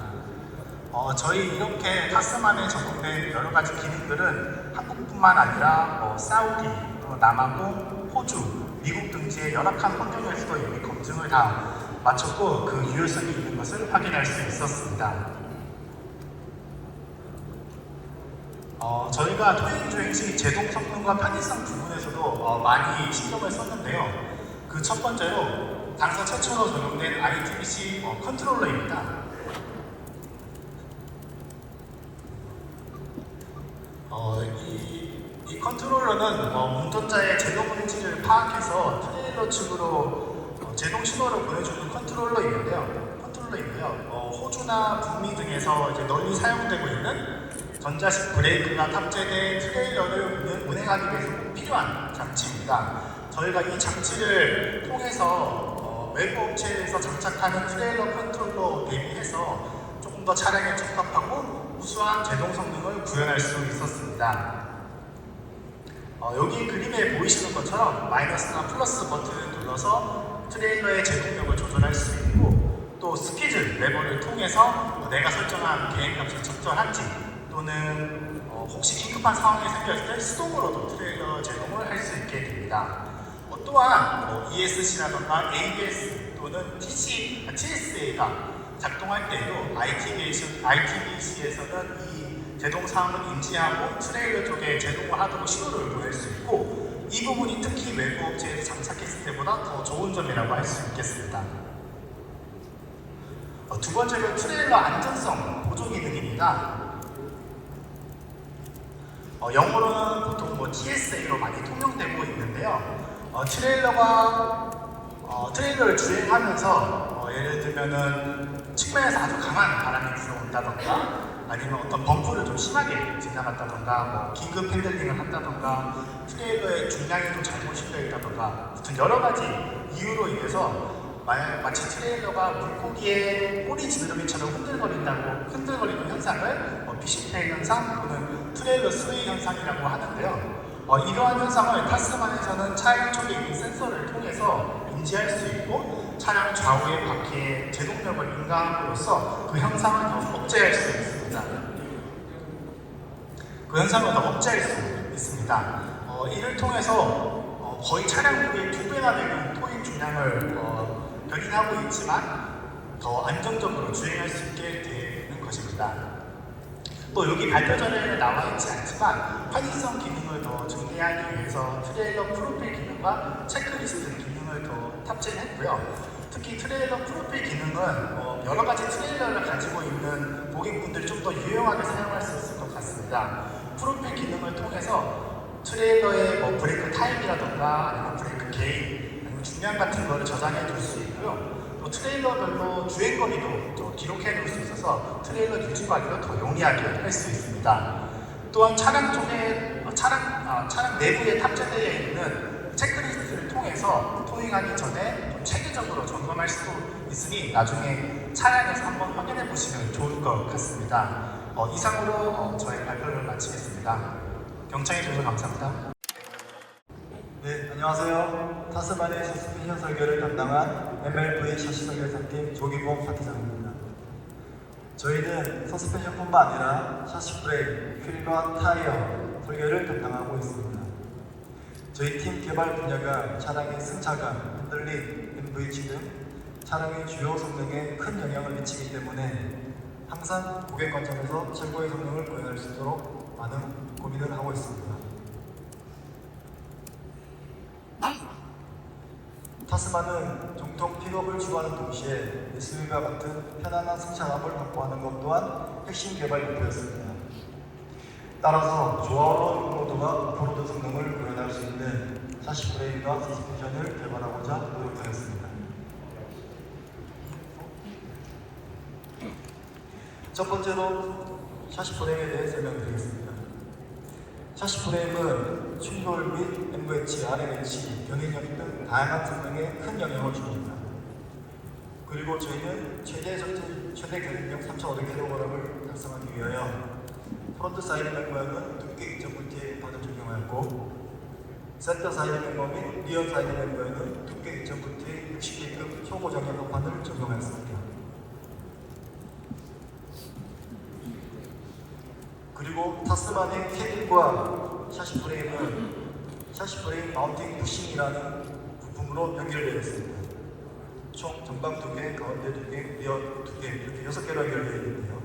저희 이렇게 타스만에 적용된 여러 가지 기능들은 한국뿐만 아니라 사우디, 남아공, 호주, 미국 등지의 열악한 환경에서도 이미 검증을 다 마쳤고 그 유효성이 있는 것을 확인할 수 있었습니다. 저희가 토익 주행 시 제동 성능과 편의성 부분에서도 많이 신경을 썼는데요. 그 첫 번째로 당사 최초로 적용된 ITBC 컨트롤러입니다. 이 컨트롤러는 운전자의 제동 의지를 파악해서 트레일러 측으로 제동 신호를 보내주는 컨트롤러인데요. 호주나 북미 등에서 이제 널리 사용되고 있는 전자식 브레이크가 탑재된 트레일러를 운행하기 위해서 꼭 필요한 장치입니다. 저희가 이 장치를 통해서 외부 업체에서 장착하는 트레일러 컨트롤러 대비해서 조금 더 차량에 적합하고 우수한 제동 성능을 구현할 수 있었습니다. 여기 그림에 보이시는 것처럼 마이너스나 플러스 버튼을 눌러서 트레일러의 제동력을 조절할 수 있고 또 스피드 레버를 통해서 내가 설정한 계획값이 적절한지 또는 혹시 긴급한 상황이 생겼을 때 수동으로도 트레일러 제동을 할 수 있게 됩니다. 또한 ESC라던가 ABS 또는 TSA가 작동할 때에도 ITBC에서는 이 제동 사항을 인지하고 트레일러 쪽에 제동을 하도록 신호를 보낼 수 있고 이 부분이 특히 외부 업체에서 장착했을 때보다 더 좋은 점이라고 할 수 있겠습니다. 두 번째로 트레일러 안전성 보조 기능입니다. 영어로는 보통 TSA로 많이 통용되고 있는데요. 트레일러를 주행하면서 예를 들면은 측면에서 아주 강한 바람이 불어온다던가 아니면 어떤 범프를 좀 심하게 지나갔다던가 긴급 핸들링을 한다던가 트레일러의 중량이 좀 잘못 실려 있다던가 아무튼 여러 가지 이유로 인해서 마치 트레일러가 물고기의 꼬리 지느러미처럼 흔들거리는 현상을 피시테일 현상 또는 트레일러 스웨이 현상이라고 하는데요. 이러한 현상을 타스만에서는 차량 쪽에 있는 센서를 통해서 인지할 수 있고 차량 좌우의 바퀴에 제동력을 인가함으로써 그 현상을 더 억제할 수 있습니다. 이를 통해서 거의 차량 무게의 2배나 되는 토익 중량을 견인하고 있지만 더 안정적으로 주행할 수 있게 되는 것입니다. 또 여기 발표전에는 나와 있지 않지만 편의성 기능을 더 증대하기 위해서 트레일러 프로필 기능과 체크리스트 기능을 더 탑재했고요. 특히 트레일러 프로필 기능은 여러 가지 트레일러를 가지고 있는 고객분들이 좀 더 유용하게 사용할 수 있을 것 같습니다. 프로필 기능을 통해서 트레일러의 브레이크 타임이라던가 아니면 브레이크 게인, 아니면 중량 같은 거를 저장해 둘 수 있고요. 또 트레일러별로 주행거리도 또 기록해 놓을 수 있어서 트레일러 유지 관리도 더 용이하게 할 수 있습니다. 또한 차량 쪽에 차량 내부에 탑재되어 있는 체크리스트를 통해서 토잉하기 전에 좀 체계적으로 점검할 수도 있으니 나중에 차량에서 한번 확인해 보시면 좋을 것 같습니다. 이상으로 저의 발표를 마치겠습니다. 경청해 주셔서 감사합니다. 네, 안녕하세요. 타스만의 서스펜션 설계를 담당한 MLV 샤시 설계사팀 조기봉 파트장입니다. 저희는 서스펜션뿐만 아니라 샤시 프레임, 휠과 타이어 설계를 담당하고 있습니다. 저희 팀 개발 분야가 차량의 승차감, 흔들림, MVG 등 차량의 주요 성능에 큰 영향을 미치기 때문에 항상 고객 관점에서 최고의 성능을 보여낼 수 있도록 많은 고민을 하고 있습니다. 타스만은 정통 픽업을 추구하는 동시에 SUV와 같은 편안한 승차감을 확보하는 것 또한 핵심 개발 목표였습니다. 따라서 조화로운 오프로드와 오프로드 성능을 구현할 수 있는 샤시 프레임과 서스펜션을 개발하고자 노력하였습니다. 첫 번째로 샤시 프레임에 대해 설명드리겠습니다. 샤시 프레임은 충돌 및 MVH, RMH, 견인력 등 다양한 성능에 큰 영향을 줍니다. 그리고 저희는 최대 견인력 3,500kg을 달성하기 위하여 프론트 사이드 멤버에는 두께 2.9T의 판을 적용하였고 센터 사이드 멤버 및 리어 사이드 멤버에는 두께 2.9T의 60T급 초고정형 판을 적용하였습니다. 그리고 타스만의 캐빈과 샤시 프레임은 샤시 프레임 마운팅 부싱이라는 부품으로 연결되어 있습니다. 총 전방 2개, 가운데 2개, 리어 2개 이렇게 6개로 연결되어 있는데요.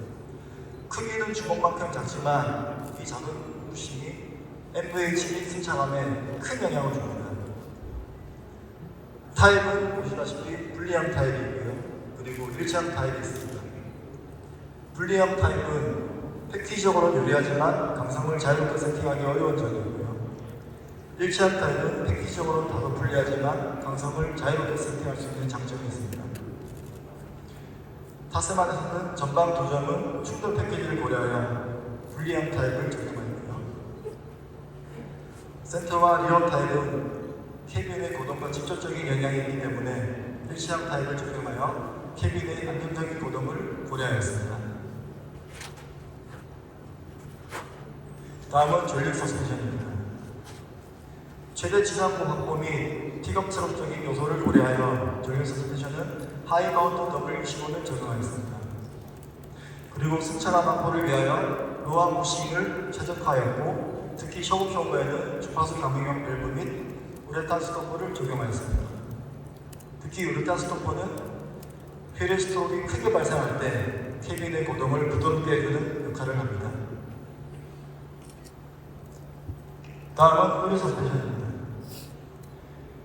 크기는 주먹만큼 작지만 이 작은 부싱이 MVH 및 승차감에 큰 영향을 줍니다. 타입은 보시다시피 분리형 타입이고요. 그리고 일체형 타입이 있습니다. 분리형 타입은 팩티적으로 유리하지만 강성을 자유롭게 세팅하기 어려운 점이고요. 일체형 타입은 팩티적으로 다소 불리하지만 강성을 자유롭게 세팅할 수 있는 장점이 있습니다. 타스만에서는 전방 2점은 충돌 패키지를 고려하여 분리형 타입을 적용하였고요. 센터와 리어 타입은 캐빈의 고동과 직접적인 영향이 있기 때문에 일체형 타입을 적용하여 캐빈의 안정적인 고동을 고려하였습니다. 다음은 전력 서스펜션입니다. 최대 지상고 확보 및 픽업 트럭적인 요소를 고려하여 전력 서스펜션은 하이마운트 W25를 적용하였습니다. 그리고 승차감 확보를 위하여 로한 부싱을 최적화하였고 특히 쇼업쇼버에는 주파수 감응형 밸브 및 우레탄 스토퍼를 적용하였습니다. 특히 우레탄 스토퍼는 휠의 스트로크가 크게 발생할 때 캐빈의 고동을 부드럽게 해주는 역할을 합니다. 다음은 휠 서스펜션입니다.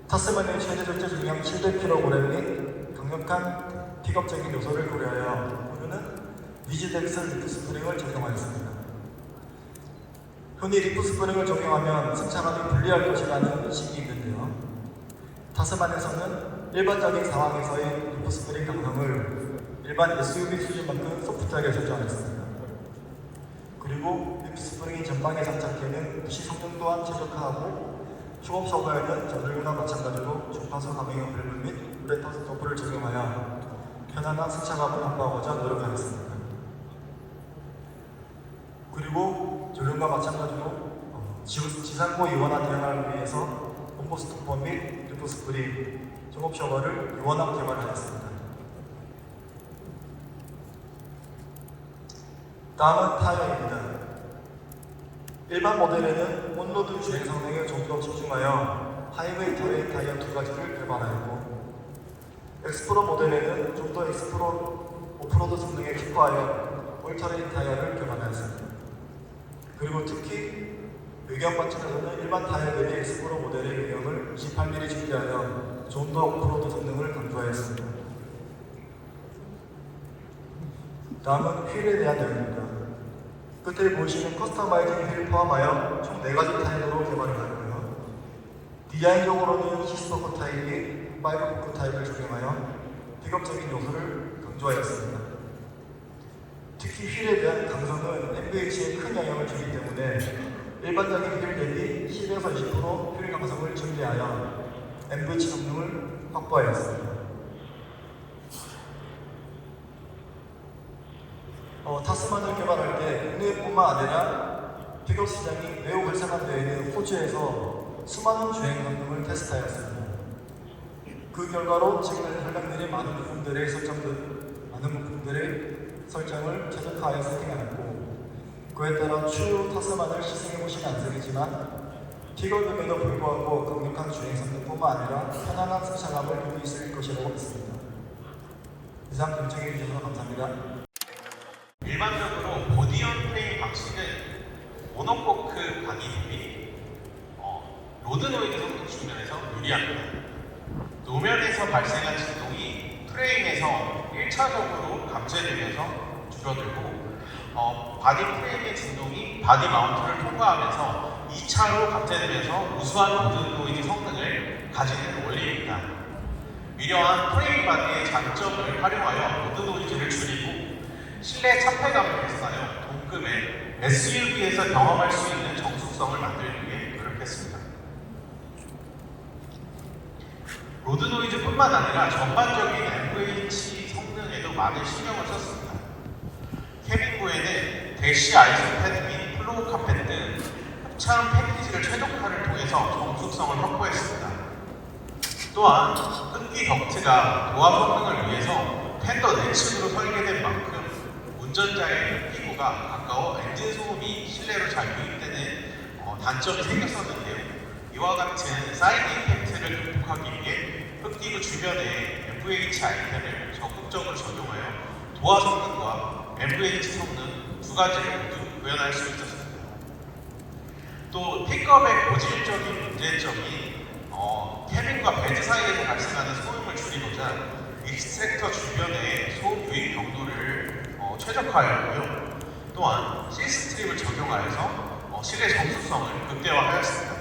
타스만의 최대 전체 중량 700kg 및 강력한 픽업적인 요소를 고려하여 휠은 위즈덱스 리프 스프링을 적용하였습니다. 흔히 리프 스프링을 적용하면 승차감이 불리할 것이라는 인식이 있는데요. 타스만에서는 일반적인 상황에서의 리프 스프링 강성을 일반 SUV 수준만큼 소프트하게 설정하였습니다. 그리고 리프 스프링이 전방에 장착되는 부시 성능 또한 최적화하고 쇼업 셔버에는 전륜과 마찬가지로 주파수 감응형 밸브 및 우레탄 스토퍼를 적용하여 편안한 승차감을 확보하고자 노력하였습니다. 그리고 전륜과 마찬가지로 지상고 이원화 대응을 위해서 콤보 스토퍼 및 리프 스프링, 종업 셔버를 이원화 개발하였습니다. 다음은 타이어입니다. 일반 모델에는 온로드 주행 성능에 좀 더 집중하여 하이웨이 터레인 타이어 2가지를 개발하였고 엑스프로 모델에는 좀 더 엑스프로 오프로드 성능에 특화하여 올터레인 타이어를 교환하였습니다. 그리고 특히 외경 관점에서는 일반 타이어 대비 엑스프로 모델의 외경을 28mm 준비하여 좀 더 오프로드 성능을 강조하였습니다. 다음은 휠에 대한 내용입니다. 끝에 보시는 커스터마이징 휠 포함하여 총 4가지 타입으로 개발을 하였고요. 디자인적으로는 시스터코 타입이 5포크 타입을 적용하여 픽업적인 요소를 강조하였습니다. 특히 휠에 대한 강성은 MVH에 큰 영향을 주기 때문에 일반적인 휠 대비 10에서 20% 휠 강성을 증대하여 MVH 성능을 확보하였습니다. 타스만을 개발할 때 국내뿐만 아니라 픽업 시장이 매우 활성화되어 있는 호주에서 수많은 주행 성능을 테스트하였습니다. 그 결과로 지금 설명드린 많은 부분들의 설정을 최적화하여 세팅하였고, 그에 따라 추후 타스만을 시승해보시면 안쓰리지만 픽업임에도 불구하고 강력한 주행 성능뿐만 아니라 편안한 승차감을 누릴 수 있을 것이라고 믿습니다. 이상 경청해 주셔서 감사합니다. 일반적으로 보디언 프레임 방식은 모노코크 바디 대비 로드노이드 성능 측면에서 유리합니다. 노면에서 발생한 진동이 프레임에서 1차적으로 감지되면서 줄어들고 바디 프레임의 진동이 바디 마운트를 통과하면서 2차로 감지되면서 우수한 로드노이드 성능을 가지는 원리입니다. 이러한 프레임 바디의 장점을 활용하여 로드노이즈를 줄이고 실내 차폐감을 개선하여 동급의 SUV에서 경험할 수 있는 정숙성을 만들기 위해 노력했습니다. 로드노이즈뿐만 아니라 전반적인 MVH 성능에도 많은 신경을 썼습니다. 캐빈부에는 대시 아이소패드 및 플로우 카펫 등 흡차음 패키지를 최적화를 통해서 정숙성을 확보했습니다. 또한 흡기 덕트가 도화 성능을 위해서 팬더 내측으로 설계된 만큼 운전자의 흡기구가 가까워 엔진 소음이 실내로 잘 유입되는 단점이 생겼었는데요. 이와 같은 사이드 이펙트를 극복하기 위해 흡기구 주변에 MVH 아이템을 적극적으로 적용하여 도화 성능과 MVH 성능 두 가지를 모두 구현할 수 있었습니다. 또 픽업의 고질적인 문제점이 캐빈과 베드 사이에서 발생하는 소음을 줄이고자 익스트랙터 주변의 소음 유입 경로를 최적화하였고요. 또한 C스트립을 적용하여서 실내 정숙성을 극대화하였습니다.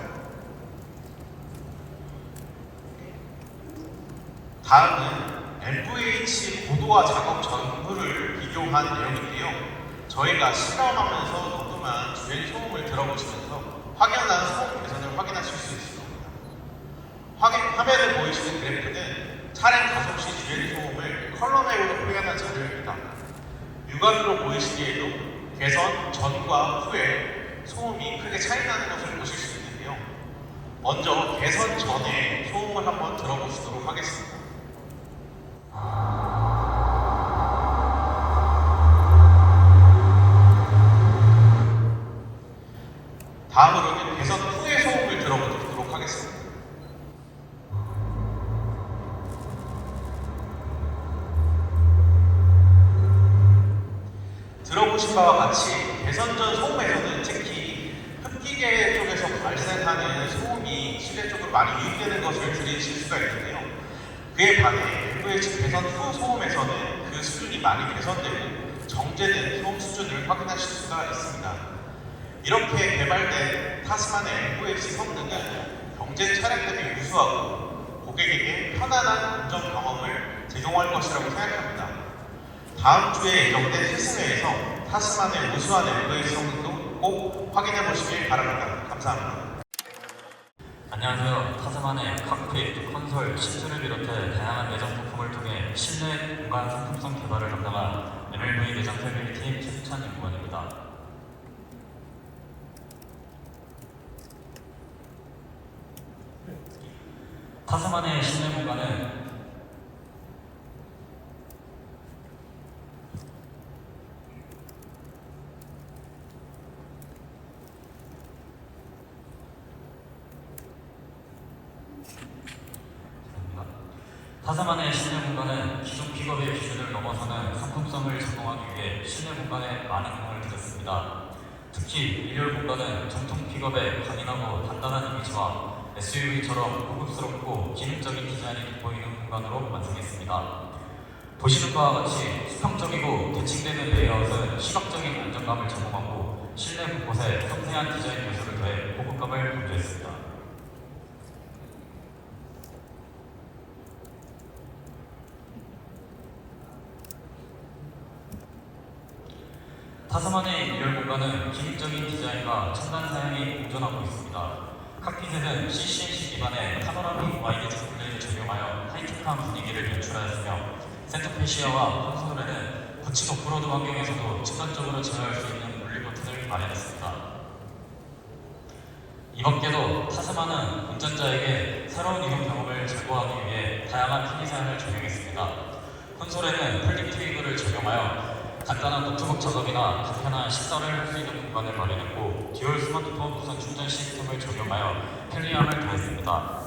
다음은 MVH 고도화 작업 전후를 비교한 내용인데요. 저희가 실험하면서 녹음한 주행 소음을 들어보시면서 확연한 소음 개선을 확인하실 수 있습니다. 화면에 보이시는 그래프는 차량 가속 시 주행 소음을 컬러맵으로 표현한 자료입니다. 육안으로 보이시기에도 개선 전과 후에 소음이 크게 차이나는 것을 보실 수 있는데요. 먼저 개선 전에 소음을 한번 들어보시도록 하겠습니다. 다음으로는 개선 후의 소음을 들어보도록 하겠습니다. 들어보신 바와 같이 개선 전 소음에서는 특히 흡기계 쪽에서 발생하는 소음이 실내 쪽으로 많이 유입되는 것을 들으실 수가 있는데요. 그에 반해 MVH 개선 후 소음에서는 그 수준이 많이 개선되고 정제된 소음 수준을 확인하실 수가 있습니다. 이렇게 개발된 타스만의 MVH 성능은 경쟁 차량 대비 우수하고 고객에게 편안한 운전 경험을 제공할 것이라고 생각합니다. 다음 주에 예정된 실승회에서 타스만의 우수한 MVH 성능도 꼭 확인해 보시길 바랍니다. 감사합니다. 안녕하세요. 타스만의 칵핏, 콘솔, 시트를 비롯해 다양한 내장 부품을 통해 실내 공간 상품성 개발을 담당한 MLV 내장 설계팀 최수찬 연구원입니다. 타스만의 실내 공간은 타스만의 실내 공간은 기존 픽업의 기준을 넘어서는 상품성을 제공하기 위해 실내 공간에 많은 공을 들였습니다. 특히 1열 공간은 정통 픽업의 강인하고 단단한 이미지와 SUV처럼 고급스럽고 기능적인 디자인이 돋보이는 공간으로 완성했습니다. 보시는 바와 같이 수평적이고 대칭되는 레이아웃은 시각적인 안정감을 제공하고 실내 곳곳에 섬세한 디자인 요소를 더해 고급감을 강조했습니다. 타스만의 1열 공간은 기능적인 디자인과 첨단 사양이 공존하고 있습니다. 칵핏에는 CCNC 기반의 파노라믹 와이드 디스플레이를 적용하여 하이테크한 분위기를 연출하였으며 센터페시아와 콘솔에는 거친 오프로드 환경에서도 직관적으로 제어할 수 있는 분리 버튼을 마련했습니다. 이 밖에도 타스만은 운전자에게 새로운 이동 경험을 제공하기 위해 다양한 편의 사양을 적용했습니다. 콘솔에는 폴딩 테이블을 적용하여 간단한 노트북 작업이나 간편한 식사를 할 수 있는 공간을 마련했고 듀얼 스마트폰 무선 충전 시스템을 적용하여 편리함을 더했습니다.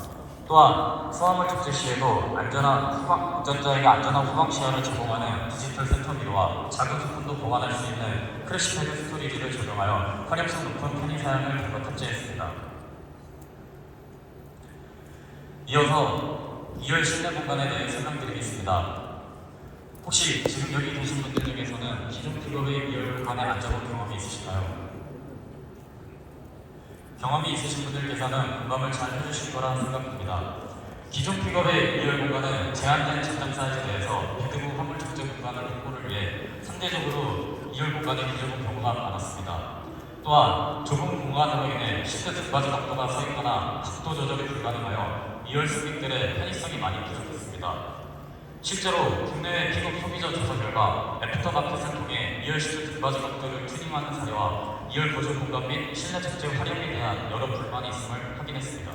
또한 수화물 적재 시에도 운전자에게 안전한 후방 시야를 제공하는 디지털 센터 미러와 작은 소품도 보관할 수 있는 크래시패드 스토리지를 적용하여 활용성 높은 편의 사양을 덜어 탑재했습니다. 이어서 2열 실내 공간에 대해 설명드리겠습니다. 혹시 지금 여기 계신 분들 중에서는 기존 픽업의 2열 공간에 앉아본 경험이 있으신가요? 경험이 있으신 분들께서는 공감을 잘 해주실 거라 생각합니다. 기존 픽업의 2열 공간은 제한된 전장 사이즈 내에서 배드부 화물 적재 공간을 확보를 위해 상대적으로 2열 공간이 부족한 경우가 많았습니다. 또한 좁은 공간으로 인해 시트 등받이 각도가 서 있거나 각도 조절이 불가능하여 2열 승객들의 편의성이 많이 부족했습니다. 실제로 국내외 픽업 소비자 조사 결과 애프터마켓을 통해 2열 시트 등받이 각도를 튜닝하는 사례와 2열 보조 공간 및 실내 적재 활용에 대한 여러 불만이 있음을 확인했습니다.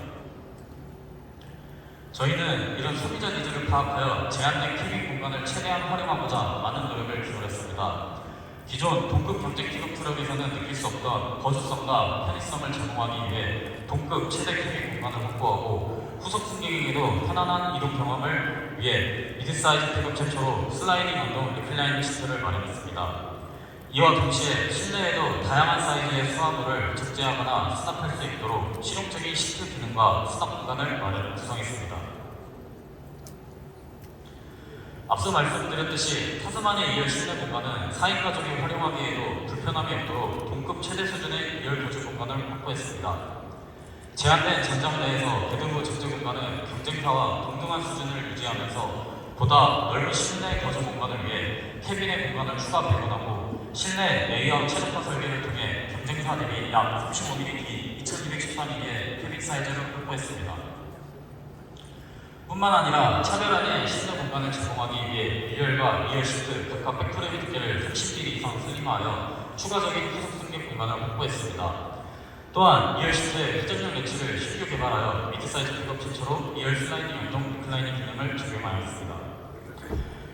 저희는 이런 소비자 니즈를 파악하여 제한된 캐빈 공간을 최대한 활용하고자 많은 노력을 기울였습니다. 기존 동급 경제 픽업 트럭에서는 느낄 수 없던 거주성과 편의성을 제공하기 위해 동급 최대 캐빈 공간을 확보하고 후속 승객에게도 편안한 이동 경험을 위해 미드사이즈 픽업 최초로 슬라이딩 언더 리클라이닝 시트를 마련했습니다. 이와 동시에 실내에도 다양한 사이즈의 수화물을 적재하거나 수납할 수 있도록 실용적인 시트 기능과 수납 공간을 구성했습니다. 앞서 말씀드렸듯이 타스만의 2열 실내 공간은 4인 가족이 활용하기에도 불편함이 없도록 동급 최대 수준의 2열 보조 공간을 확보했습니다. 제한된 전장 내에서 배드부 적재 공간은 경쟁사와 동등한 수준을 유지하면서 보다 넓은 실내 거주 공간을 위해 캐빈의 공간을 추가 배분하고 실내 레이아웃 최적화 설계를 통해 경쟁사 대비 약 35mm, 2213mm의 캐빈 사이즈를 확보했습니다. 뿐만 아니라 차별화된 실내 공간을 제공하기 위해 1열과 2열 시트 각각 백프레임 두께를 30mm 이상 슬림화하여 추가적인 후속 승객 공간을 확보했습니다. 또한 2열 시트에 회전형 렌치를 신규 개발하여 미드사이즈 픽업 최초로 2열 슬라이딩 연동 리클라이닝 기능을 적용하였습니다.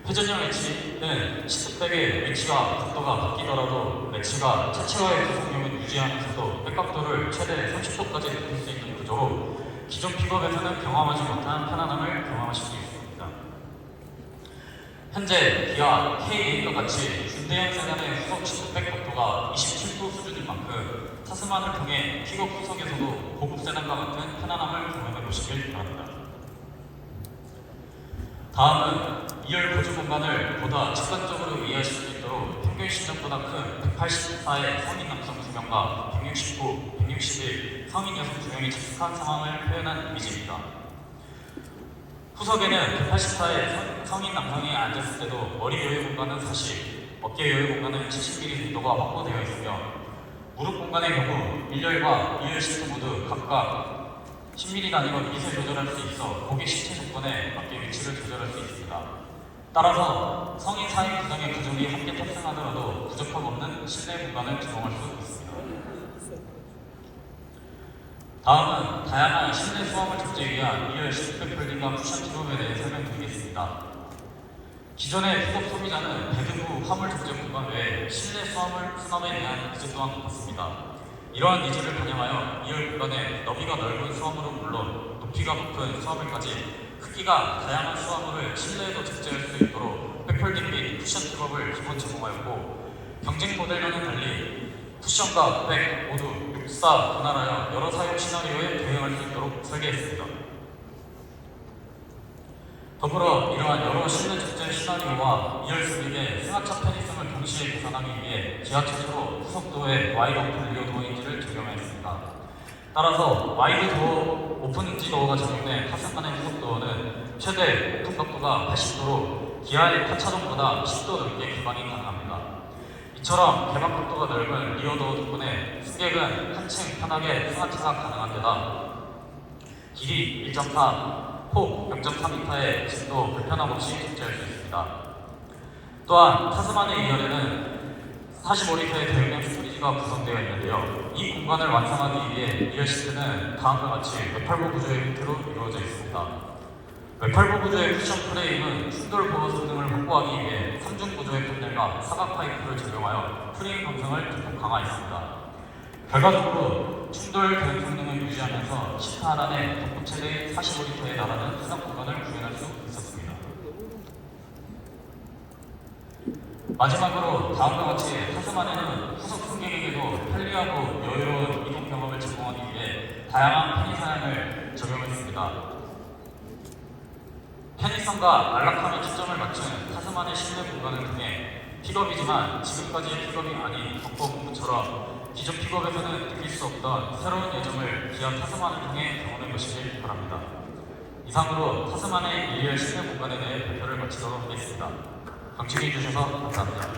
회전형 렌치는 시트백의 위치와 각도가 바뀌더라도 렌치가 차체와의 구속력을 유지하면서도 백각도를 최대 30도까지 높일 수 있는 구조로 기존 픽업에서는 경험하지 못한 편안함을 경험하실 수 있습니다. 현재 기아 K8과 같이 중대형 세단의 후속 시트백 각도가 27도 수준인 만큼 타스만을 통해 픽업 후속에서도 고급 세단과 같은 편안함을 경험해 보시길 바랍니다. 다음은 2열 보조 공간을 보다 직관적으로 이해하실 수 있도록 평균 신장보다 큰 184의 성인 남성 2명과 169, 161 성인 여성 2명이 착석한 상황을 표현한 이미지입니다. 후석에는 184의 성인 남성이 앉았을 때도 머리 여유 공간은 40, 어깨 여유 공간은 70mm 정도가 확보되어 있으며 무릎 공간의 경우 1열과 2열 시트 모두 각각 10mm 단위로 미세 조절할 수 있어 고객 신체 조건에 맞게 위치를 조절할 수 있습니다. 따라서 성인 4인 구성의 구조물이 함께 탑승하더라도 부족함 없는 실내 공간을 제공할 수 있습니다. 다음은 다양한 실내 수화물 적재에 위한 2열 시트백 폴딩과 쿠션 픽업에 대해 설명드리겠습니다. 기존의 픽업 소비자는 배드부 화물 적재 공간 외에 실내 수화물 수납에 대한 니즈 또한 높았습니다. 이러한 니즈를 반영하여 2열 공간에 너비가 넓은 수화물은 물론 높이가 높은 수화물까지 크기가 다양한 수화물을 실내에도 적재할 수 있도록 백폴딩 및 쿠션 픽업을 기본 제공하였고 경쟁 모델과는 달리 쿠션과 백 모두 육사 분할하여 여러 사용 시나리오에 대응할 수 있도록 설계했습니다. 더불어 이러한 여러 실내 적재 시나리오와 2열 승객의 승하차 편의성을 동시에 개선하기 위해 기아 최초로 후속도에 와이드 오픈 리어 도어 인지를 적용하였습니다. 따라서 와이드 도어 오픈지 도어가 적용된 타승간의 후속도어는 최대 오픈 각도가 80도로 기아의 타차종보다 10도 넘게 개방이 가능합니다. 이처럼 개방 각도가 넓은 리어 도어 덕분에 승객은 한층 편하게 승하차가 가능한 데다 길이 1.4, 폭 0.3m의 집도 불편함 없이 적재할 수 있습니다. 또한 타스마니 2열에는 45리터의 대용량 스토리지가 구성되어 있는데요. 이 공간을 완성하기 위해 2열 시트는 다음과 같이 외팔부 구조의 형태로 이루어져 있습니다. 외팔부 구조의 쿠션 프레임은 충돌 보호 성능을 확보하기 위해 3중 구조의 판넬과 사각 파이프를 적용하여 프레임 감성을 대폭 강화했습니다. 결과적으로 충돌 대응 성능을 유지하면서 시트 하나에 덕분 최대 45리터에 달하는 수납 공간을 구현할 수 있었습니다. 마지막으로 다음과 같이 타스마니아는 후속 승객에게도 편리하고 여유로운 이동 경험을 제공하기 위해 다양한 편의 사양을 적용했습니다. 편의성과 안락함의 초점을 맞춘 타스마니아 실내 공간을 통해 픽업이지만 지금까지의 픽업이 아닌 덕보 본부처럼 기존 픽업에서는 느낄 수 없던 새로운 예정을 기아 타스만을 통해 경험해 보시길 바랍니다. 이상으로 타스만의 2열 실내 공간에 대해 발표를 마치도록 하겠습니다. 경청해 주셔서 감사합니다.